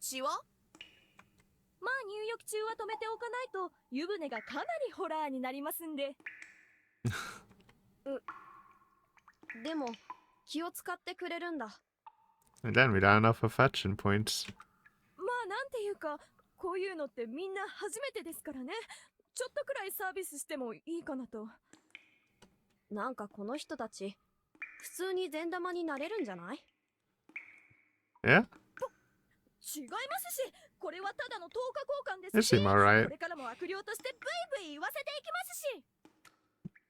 血は？まあ入浴中は止めておかないと湯船がかなりホラーになりますんで。でも、気を使ってくれるんだ。 Again, we got enough affection points. まあなんていうか、こういうのってみんな初めてですからね。ちょっとくらいサービスしてもいいかなと。なんかこの人たち、普通に善玉になれるんじゃない？ Yeah? 違いますし、これはただの10日交換 They ですし、 seem こ alright. れからも悪霊としてブイブイ言わせていきますし。っ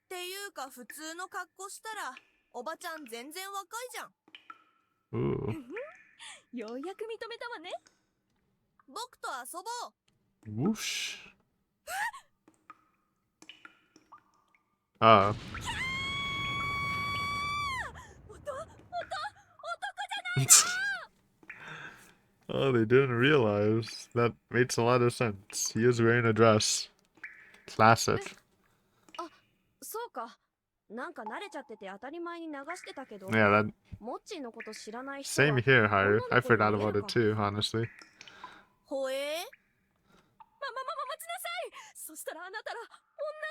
ていうか普通の格好したらおばちゃん全然若いじゃん。 Ooh. ようやく認めたわね。僕と遊ぼう。 Whoosh. Uh. Oh, they didn't realize. That makes a lot of sense. He is wearing a dress. Classic. そうか。なんか慣れちゃってて当たり前に流してたけど、 Yeah, that モッチーのこと知らない人は same here, Haru. I 女の子に forgot 見え about る it か。 too, honestly. ほえ待ちなさい。そしたらあなたら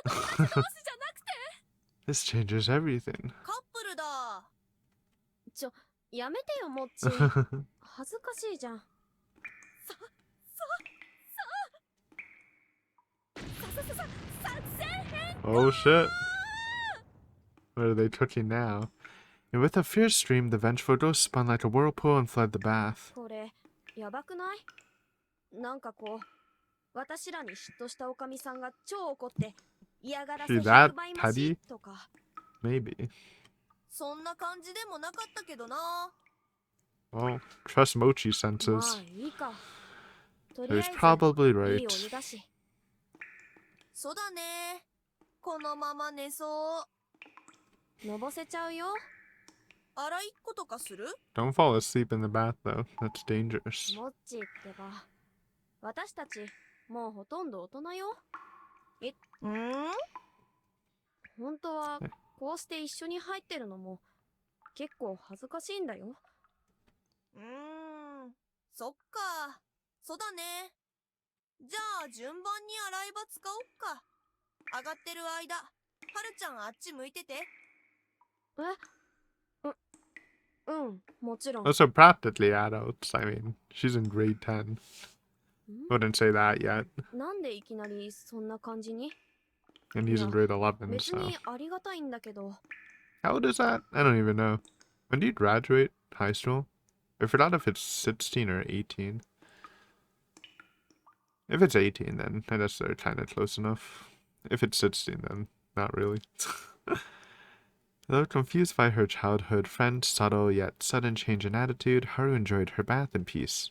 女友達同士じゃなくて This changes everything. カップルだ。やめてよ、モッチー。恥ずかしいじゃん。作戦変 Oh shit. Where are they cooking now? And with a fierce stream, the vengeful ghost spun like a whirlpool and fled the bath. これ、やばくない？なんかこう、私らに嫉妬したおかみさんが超怒って、嫌がらせ See that, 100倍増し Teddy? とか。 Maybe. そんな感じでもなかったけどな。 Well, trust Mochi ま senses. あいいか。と He りあ was えず、 probably いい right. お湯だし。そうだね。このまま寝そう。のぼせちゃうよ。洗いっことかする？ Don't fall asleep in the bath, though. That's dangerous. モッチーってば、私たち、もうほとんど大人よ。本当は、こうして一緒に入ってるのも、結構恥ずかしいんだよ。そっか。そうだね。じゃあ順番に洗い場使おっか。上がってる間、はるちゃんあっち向いてて。もちろん。 Also, practically adults. I mean, she's in grade 10. Wouldn't say that yet. なんでいきなりそんな感じに？ And he's in grade 11, 別 so. にありがたいんだけど。 How old is that? I don't even know. When do you graduate high school? I forgot if it's 16 or 18. If it's 18, then I guess they're kind of close enough. If it's 16, then not really. Though confused by her childhood friend's subtle yet sudden change in attitude, Haru enjoyed her bath in peace.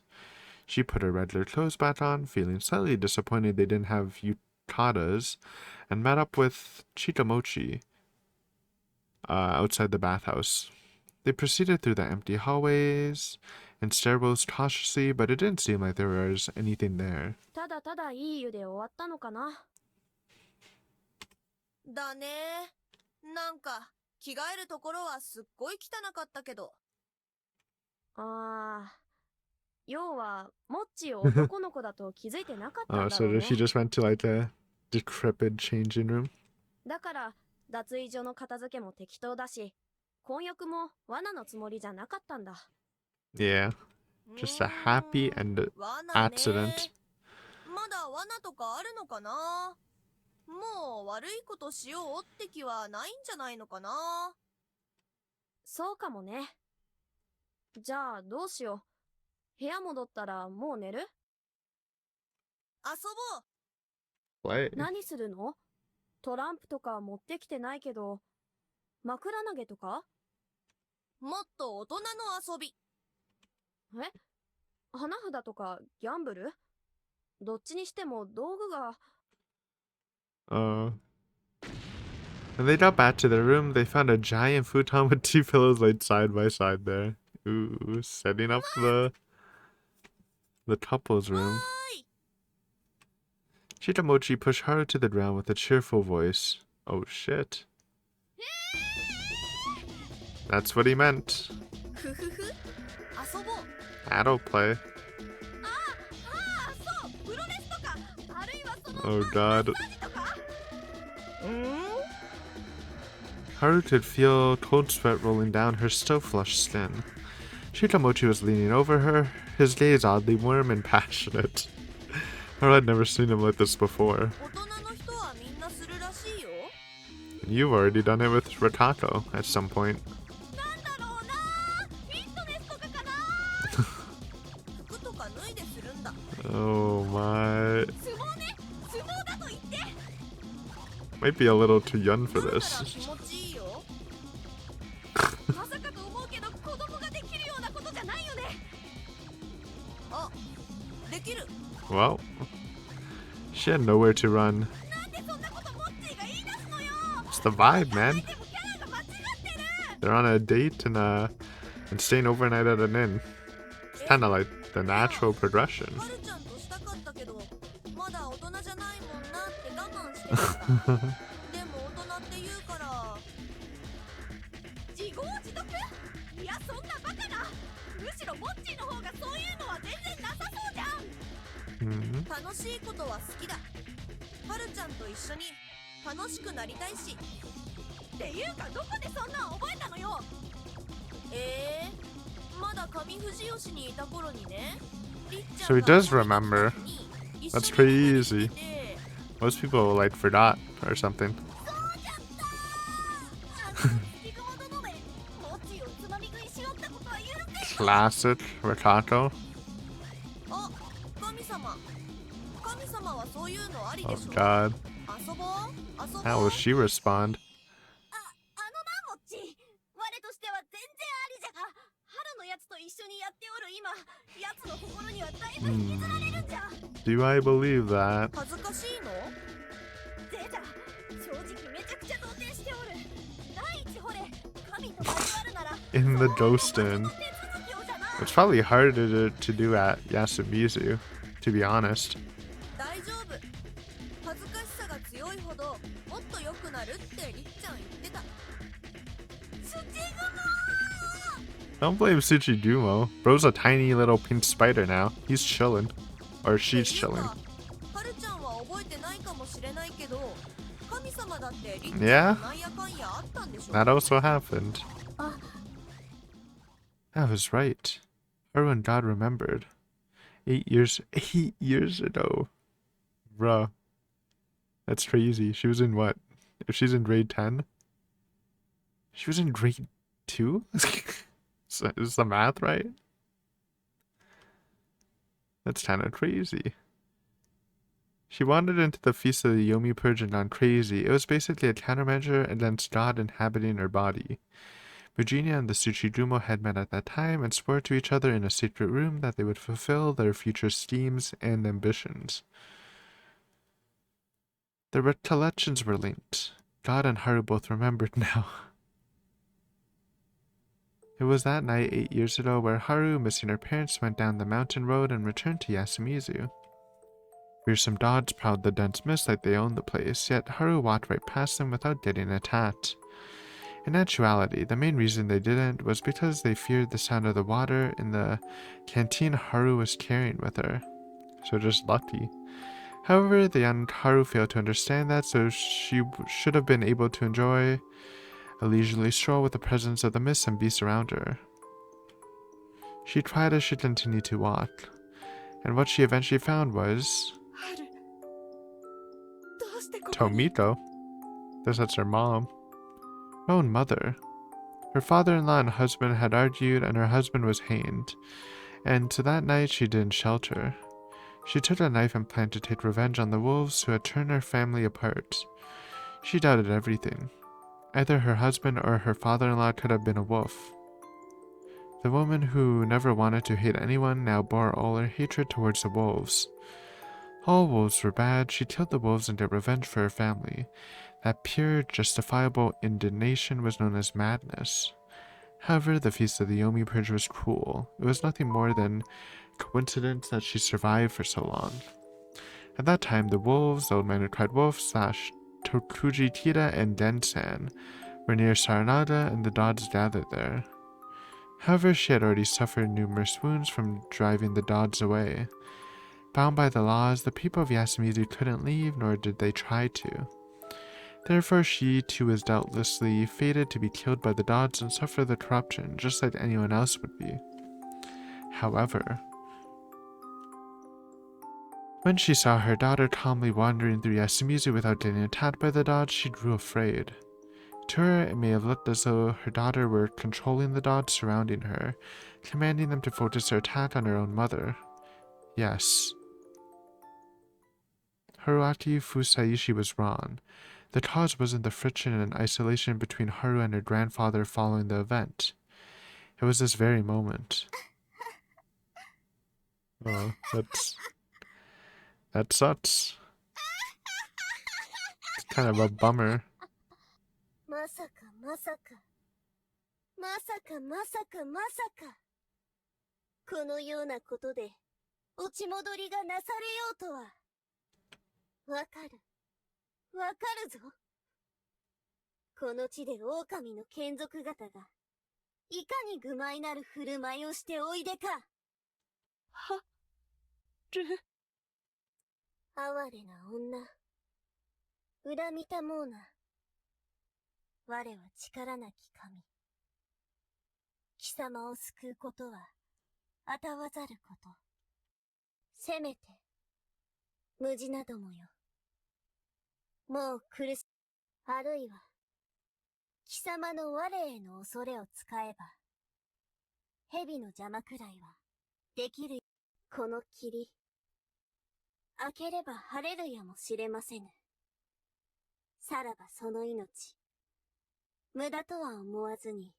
She put her regular clothes back on, feeling slightly disappointed they didn't have yukatas, and met up with Chikamochi outside the bathhouse. They proceeded through the empty hallways and stairwells cautiously, but it didn't seem like there was anything there. ただただいい湯で終わったのかな。だね。なんか、着替えるところはすっごい汚かったけど。要は、モッチーを男の子だと気づいてなかったん Oh, だろう so ね。 she just went to like a decrepit changing room? だから、脱衣所の片付けも適当だし、混浴も罠のつもりじゃなかったんだ。Yeah, just a happy and 罠ね。 accident. まだ罠とかあるのかな？もう悪いことしようって気はないんじゃないのかな？そうかもね。じゃあ、どうしよう。部屋戻ったらもう寝る？遊ぼう。 Play. 何するの？トランプとか持ってきてないけど、枕投げとか？もっと大人の遊び。花札とかギャンブル？どっちにしても道具が。 When they got back to their room, they found a giant futon with two pillows laid side by side there. Ooh, setting up the couple's room. Chikamochi pushed Haru to the ground with a cheerful voice. Oh shit. That's what he meant. ふふふ。遊ぼう。 Adult play. そう、プロレスとか、あるいはその Oh god. マッサージとか。Haru could feel cold sweat rolling down her still flushed skin. Chikamochi was leaning over her, his gaze oddly warm and passionate. Haru had never seen him like this before. 大人の人はみんなするらしいよ。 You've already done it with Rikako at some point. なんだろうな。フィットネスとかかな。服とか脱いでするんだ。 Oh my. 相撲ね。相撲だと言って。 Might be a little too young for 脱いだら this. 気持ちいいよ。まさかと思うけど子供ができるようなことじゃないよね。あ、できる。 Well, she had nowhere to run. なんでそんなことモッチーが言い出すのよ。 It's the vibe, man. でもキャラが間違ってる。 They're on a date and staying overnight at an inn. It's kind of like the natural progression. はるちゃんとしたかったけど、まだ大人じゃないもんなって我慢してたんだ。でも大人って言うから、むしろモッチーの方がそういうのは全然なさそうじゃん。 Hmm. 楽しいことは好きだ。はるちゃんと一緒に楽しくなりたいし。っていうかどこでそんなん覚えたのよ。まだ上富士吉にいた頃にね。りっちゃ So ん he が does 遊びに来た remember. 時に一緒に That's pretty 旅 easy. してて。 Most people like forgot or something. そうじゃったー。菊本のめモッチーをつまみ食いしよったことは許せん。 Classic Rikato. あ、神様。神様はそういうのあり Oh でしょ。 god. 遊ぼう遊ぼう。 How will she respond? モッチー、我としては全然ありじゃが、春のやつと一緒にやっておる今、やつの心にはだいぶ引きずられるんじゃ。 Do I believe that? 恥ずかしいの？ぜじゃ、正直めちゃくちゃ動転しておる。第一ほれ、神と交わるなら、 In the その Ghosten. 手続きをじゃな。 It's probably harder to do at Yasumizu, to be honest. 大丈夫。恥ずかしさが強いほどもっと良くなるってりっちゃん言ってた。 Don't blame Tsuchidumo. Bro's a tiny little pink spider now. He's chilling. Or she's っていう chilling. かはるちゃんは覚えてないかもしれないけど、神様だってりっちゃん Yeah? となんやかんやあったんでしょ。 That also happened. That was right. Haru and God remembered. 8 years ago. Bruh. That's crazy. She was in what? If she's in grade 10? She was in grade 2? Is the math right? That's kind of crazy. She wandered into the feast of the Yomi Purge and gone crazy. It was basically a countermeasure against God inhabiting her body. Virginia and the Tsuchidumo had met at that time and swore to each other in a secret room that they would fulfill their future schemes and ambitions. The recollections were linked. God and Haru both remembered now. It was that night 8 years ago where Haru, missing her parents, went down the mountain road and returned to Yasumizu. Fearsome dogs prowled the dense mist like they owned the place, yet Haru walked right past them without getting attacked. In actuality, the main reason they didn't was because they feared the sound of the water in the canteen Haru was carrying with her. So just lucky. However, the young Haru failed to understand that, so she should have been able to enjoy a leisurely stroll with the presence of the mist and beasts around her. She tried as she continued to walk, and what she eventually found was どうしてここに？ Tomiko. That's her mom. Her own mother. Her father-in-law and husband had argued, and her husband was hanged, and to that night she didn't shelter. She took a knife and planned to take revenge on the wolves who had torn her family apart. She doubted everything. Either her husband or her father-in-law could have been a wolf. The woman who never wanted to hate anyone now bore all her hatred towards the wolves. All wolves were bad. She killed the wolves and got revenge for her family. That pure, justifiable indignation was known as madness. However, the Feast of the Yomi Purge was cruel. It was nothing more than coincidence that she survived for so long. At that time, the wolves, the old man who cried wolf, Tokuji Kira and Densan, were near Saranaga, and the dogs gathered there. However, she had already suffered numerous wounds from driving the dogs away. Bound by the laws, the people of Yasumizu couldn't leave, nor did they try to. Therefore, she too was doubtlessly fated to be killed by the dogs and suffer the corruption, just like anyone else would be. However, when she saw her daughter calmly wandering through Yasumizu without getting attacked by the dogs, she grew afraid. To her, it may have looked as though her daughter were controlling the dogs surrounding her, commanding them to focus their attack on her own mother. Yes. Haruaki Fusaishi was wrong. The cause wasn't the friction and isolation between Haru and her grandfather following the event. It was this very moment. Oh, that sucks. It's kind of a bummer. まさかまさかまさかまさかまさかこのようなことで落ち戻りがなされようとは。わかるわかるぞ。この地で狼の眷属方がいかに愚昧なる振る舞いをしておいでか。は、哀れな女。恨みたもうな。我は力なき神。貴様を救うことは、あたわざること。せめて、無事などもよ。もう苦し、あるいは、貴様の我への恐れを使えば、蛇の邪魔くらいは、できる。この霧、開ければ晴れるやもしれませぬ。さらばその命、無駄とは思わずに、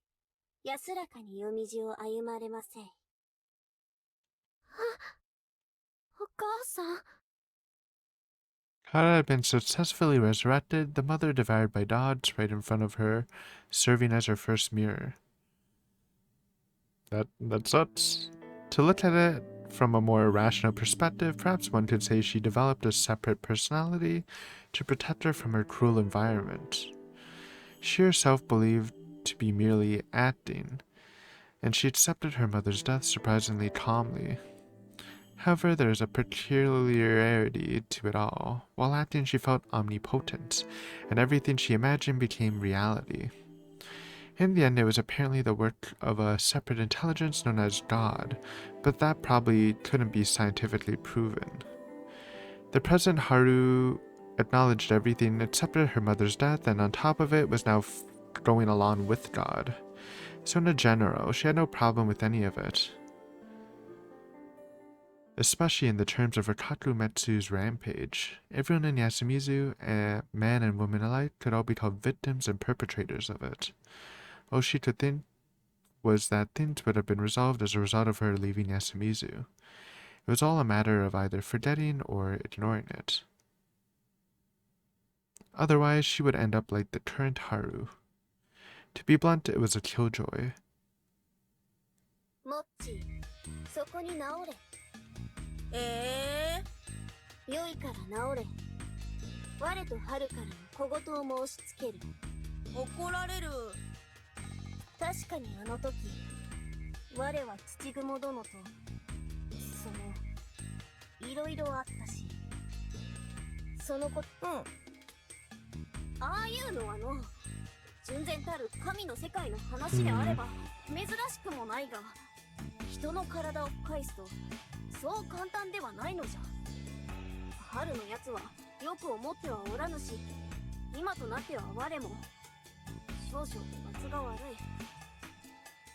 安らかに夜道を歩まれませい。お母さん。Hara had been successfully resurrected, the mother devoured by dogs right in front of her, serving as her first mirror. That sucks. To look at it from a more rational perspective, perhaps one could say she developed a separate personality to protect her from her cruel environment. She herself believed to be merely acting, and she accepted her mother's death surprisingly calmly. However, there is a peculiarity to it all. While acting, she felt omnipotent, and everything she imagined became reality. In the end, it was apparently the work of a separate intelligence known as God, but that probably couldn't be scientifically proven. The present Haru acknowledged everything, accepted her mother's death, and on top of it was now going along with God. So in general, she had no problem with any of it. Especially in the terms of Rakaku Metsu's rampage. Everyone in Yasumizu, man and woman alike, could all become victims and perpetrators of it. All she could think was that things would have been resolved as a result of her leaving Yasumizu. It was all a matter of either forgetting or ignoring it. Otherwise, she would end up like the current Haru. To be blunt, it was a killjoy. モッチ、そこに直れ。良いから直れ。我と春からの小言を申しつける。怒られる。確かにあの時、我は土雲殿と、いろいろあったし。そのこと、ああいうのはの、純然たる神の世界の話であれば、珍しくもないが、人の体を返すと、そう簡単ではないのじゃ。春のやつはよく思ってはおらぬし、今となっては我も少々罰が悪い。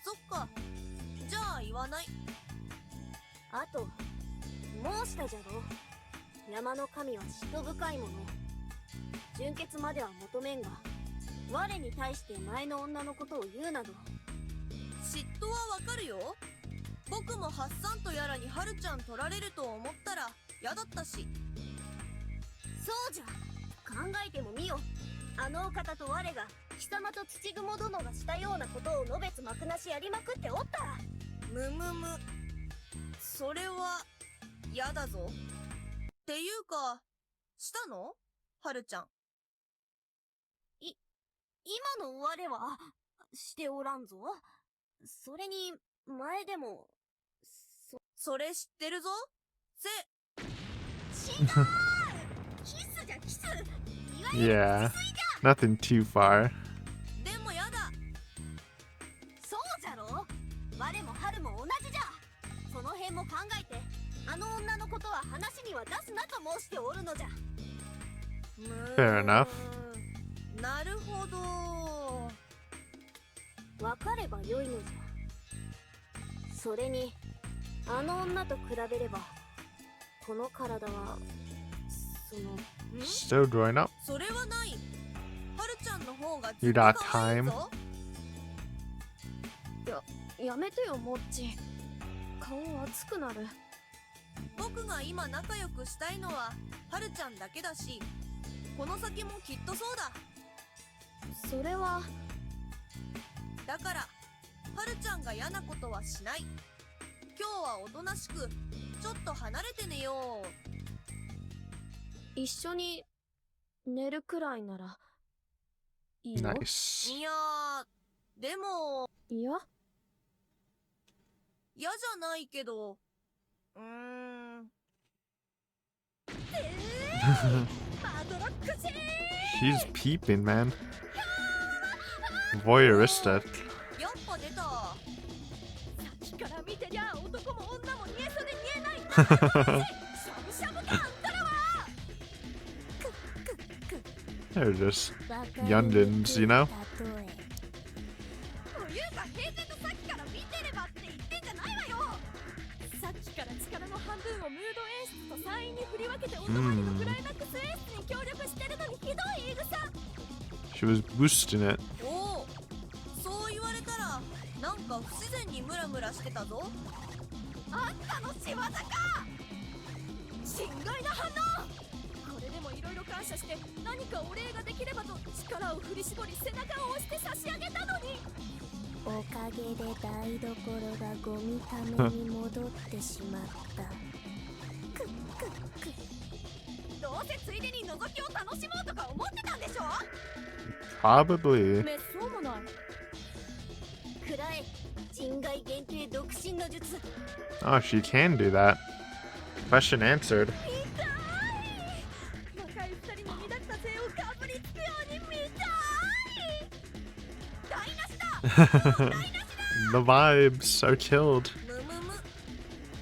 そっか、じゃあ言わない。あと申したじゃろ、山の神は嫉妬深いもの。純潔までは求めんが、我に対して前の女のことを言うなど。嫉妬はわかるよ。僕もハッサンとやらにハルちゃん取られると思ったら嫌だったし。そうじゃ、考えてもみよ。あのお方と我が貴様と土雲殿がしたようなことをのべつ幕なしやりまくっておったら。むむむ、それは嫌だぞ。っていうか、したの？ハルちゃん。今の我はしておらんぞ。それに前でもそれ知ってるぞ。違うキスじゃキス。いわゆる Yeah, nothing too far. でもやだ。そうじゃろ。我も春も同じじゃ。その辺も考えて、あの女のことは話には出すなと申しておるのじゃ。Fair enough. なるほど。わかればよいのじゃ。それにあの女と比べれば、この体はStill growing up. それはない。ハルちゃんの方がず You っと got 可愛い time? ぞ。やめてよ、モッチ。顔熱くなる。僕が今仲良くしたいのはハルちゃんだけだし、この先もきっとそうだ。それはだからハルちゃんが嫌なことはしない。今日はおとなしくちょっと離れて寝よう。一緒に寝るくらいならいいよ。Nice. いやー、でもいや、嫌じゃないけど、マドロックシー She's peeping, man. Voyeuristic. やっぱ出た。さっきから見てりゃ男も女も見えそうで見えないしゃぶしゃぶかあんたらは They're just youngins, you know? というか平然とさっきから見てればって言ってんじゃないわよ。さっきから力の半分をムード演出と参院に振り分けてお泊まりのクライマックス演出に協力してるのにひどい言い草 She was boosting it. おお、そう言われたらなんか不自然にムラムラしてたぞ。あんたの仕業か。心外な反応これでもいろいろ感謝して何かお礼ができればと力を振り絞り背中を押して差し上げたのにおかげで台所がゴミために戻ってしまった。どうせついでに覗きを楽しもうとか思ってたんでしょ。 Probably. めっそうもないくらえ、人外限定独身の術。 Oh, she can do that. Question answered. 若い二人の乱った勢をかぶりつくように見たい台無しだ。 The vibes are killed. むむむ。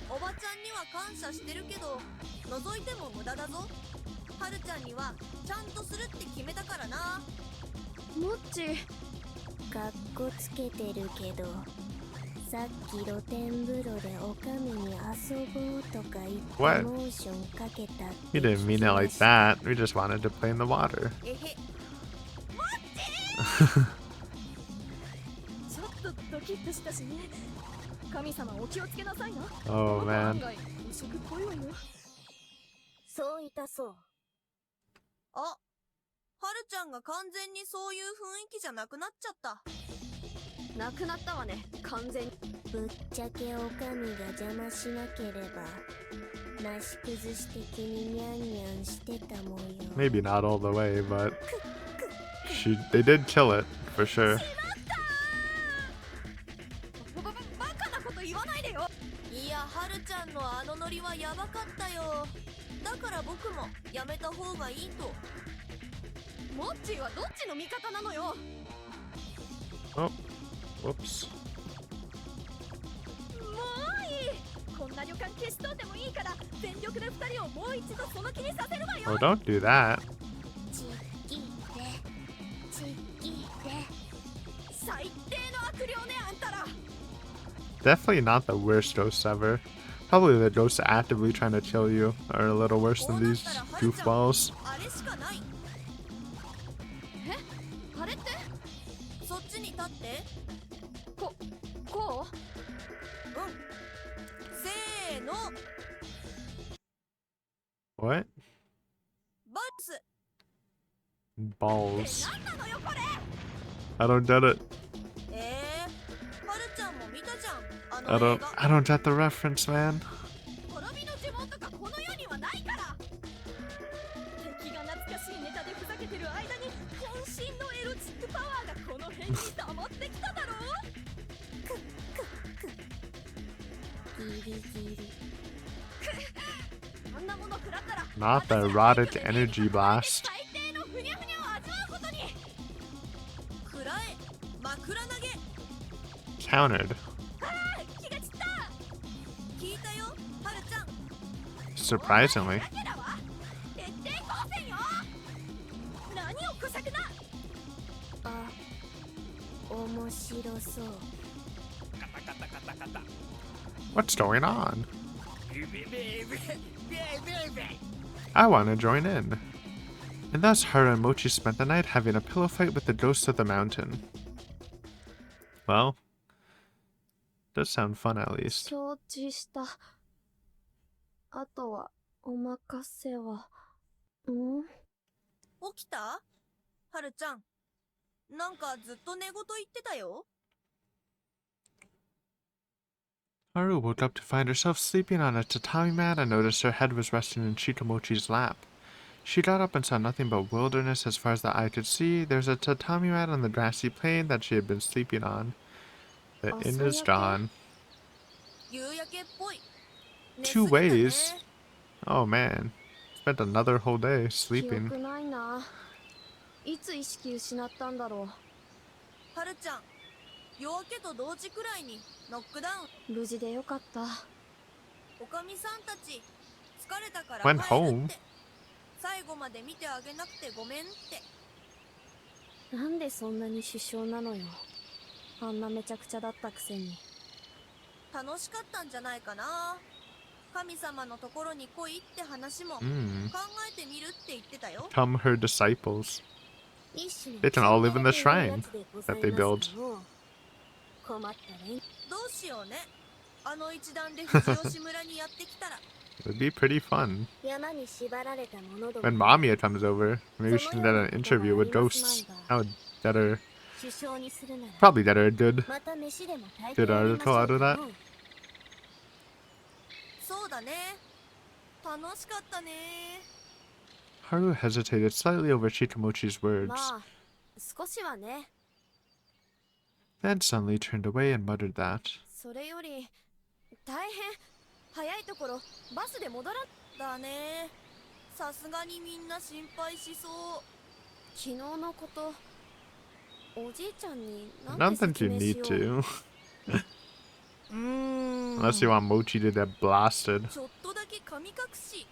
おばちゃんには感謝してるけど、覗いても無駄だぞ。はるちゃんにはちゃんとするって決めたからな。もっちかっこつけてるけど、さっき露天風呂でおかみに遊ぼうとか言って What? モーションかけたって We didn't mean it like that. We just wanted to play in the water. えへ。ちょっとドキッとしたしね神様お気をつけなさいな Oh 案 man. 外汚職っぽいわよそういたそう。あ、はるちゃんが完全にそういう雰囲気じゃなくなっちゃった。なくなったわね、完全に。ぶっちゃけおかみが邪魔しなければ、なし崩し的にニャンニャンしてたもんよ。 Maybe not all the way, but they did kill it for sure. バカなこと言わないでよ。いや、はるちゃんのあのノリはやばかったよ。だから僕もやめた方がいいと。モッチーはどっちの味方なのよ。 Oh, whoops. もういいこんな旅館消しとってもいいから全力で二人をもう一度その気にさせるわよ Oh, don't do that. ちぎれ、ちぎれ。最低の悪霊ね、あんたら。 Definitely not the worst ghosts ever. Probably the ghosts actively trying to kill you are a little worse than these goofballs. あれしかない。あれってそっちに立って。こうせーの。 What? バツ。 Balls. なんなのよこれ。 I don't get it. はるちゃんも見たじゃん。あの映 I 画。 don't get the reference, man. 滅びの呪文とかこの世にはないから。敵が懐かしいネタでふざけてる間に渾身のエロチックパワーがこの辺に溜まってきただろギリギリ。あんなもの食らったら Not the erotic energy blast. 最低のふにゃふにゃを味わうことに。くらえ。枕投げ。 Countered. 気が散った聞いたよ、はるちゃん。 Surprisingly. だけだわ。徹底抗戦よ。何をこしゃくなあ、面白そう。カタカタカタカタ。 What's going on? ベベベベベベベ。 I want to join in. And thus Haru and Mochi spent the night having a pillow fight with the ghosts of the mountain. Well, does sound fun at least. 承知した。あとはお任せは。起きた？はるちゃん。なんかずっと寝言言ってたよ。 Haru woke up to find herself sleeping on a tatami mat and noticed her head was resting in Shikamochi's lap. She got up and saw nothing but wilderness as far as the eye could see. There's a tatami mat on the grassy plain that she had been sleeping on. The inn is gone. 夕焼けっぽい。 2 寝すぎたね。 ways. Oh man. Spent another whole day 記 sleeping. 憶ないな。いつ意識失ったんだろはるちゃん、夜明けと同時くらいにノックダウン。う。無事でよかった。おかみさんたち疲れたから Went 帰る home. って最後まで見てあげなくてごめんって。なんでそんなに首相なのよ。あんなめちゃくちゃだったくせに。楽しかったんじゃないかな。神様のところに来いって話も考 Mm. えてみるって言ってたよ。 Come her disciples. 一種の They can all live in the 決められている shrine やつでござい that they ます build. がの困った連どうしようね。あの一団で藤吉村にやってきたら。 It would be pretty fun. 山に縛られた者ども When Mamiya comes over, maybe she can get an interview with ghosts. How that are 首相にするなら probably that are a good また飯でも炊いて good あげまし article ょ out う of か that. の。そうだね。楽しかったね。 Haru hesitated slightly over Shikamochi's words, まあ、少しはね。 then suddenly turned away and muttered that. それより、大変。早いところ、バスで戻らん。だね。さすがにみんな心配しそう。昨日のこと、おじいちゃんに何 Not て that 説 you 明し need よう。 to, unless you want Mochi to get blasted. ちょっとだけ神隠し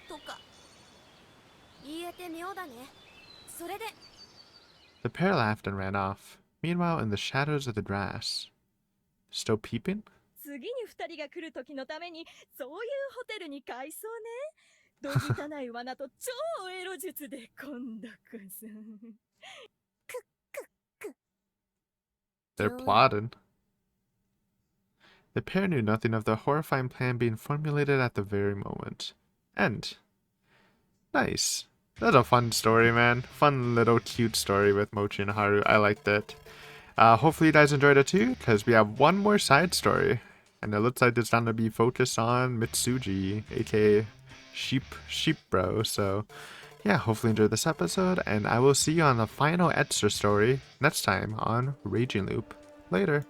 とか。言えて妙だね。それで、 The pair laughed and ran off. Meanwhile, in the shadows of the grass, still peeping? 次に二人が来る時のためにそういうホテルに改装ね。どぎたい罠と超エロ術で今度こそ。 They're Joey. plotting. The pair knew nothing of the horrifying plan being formulated at the very moment. And nice. That's a fun story, man. Fun little cute story with Mochi and Haru. I liked it. Hopefully you guys enjoyed it too, because we have one more side story. And it looks like it's going to be focused on Mitsuji, aka Sheep Bro. So yeah, hopefully enjoy this episode, and I will see you on the final extra story next time on Raging Loop. Later.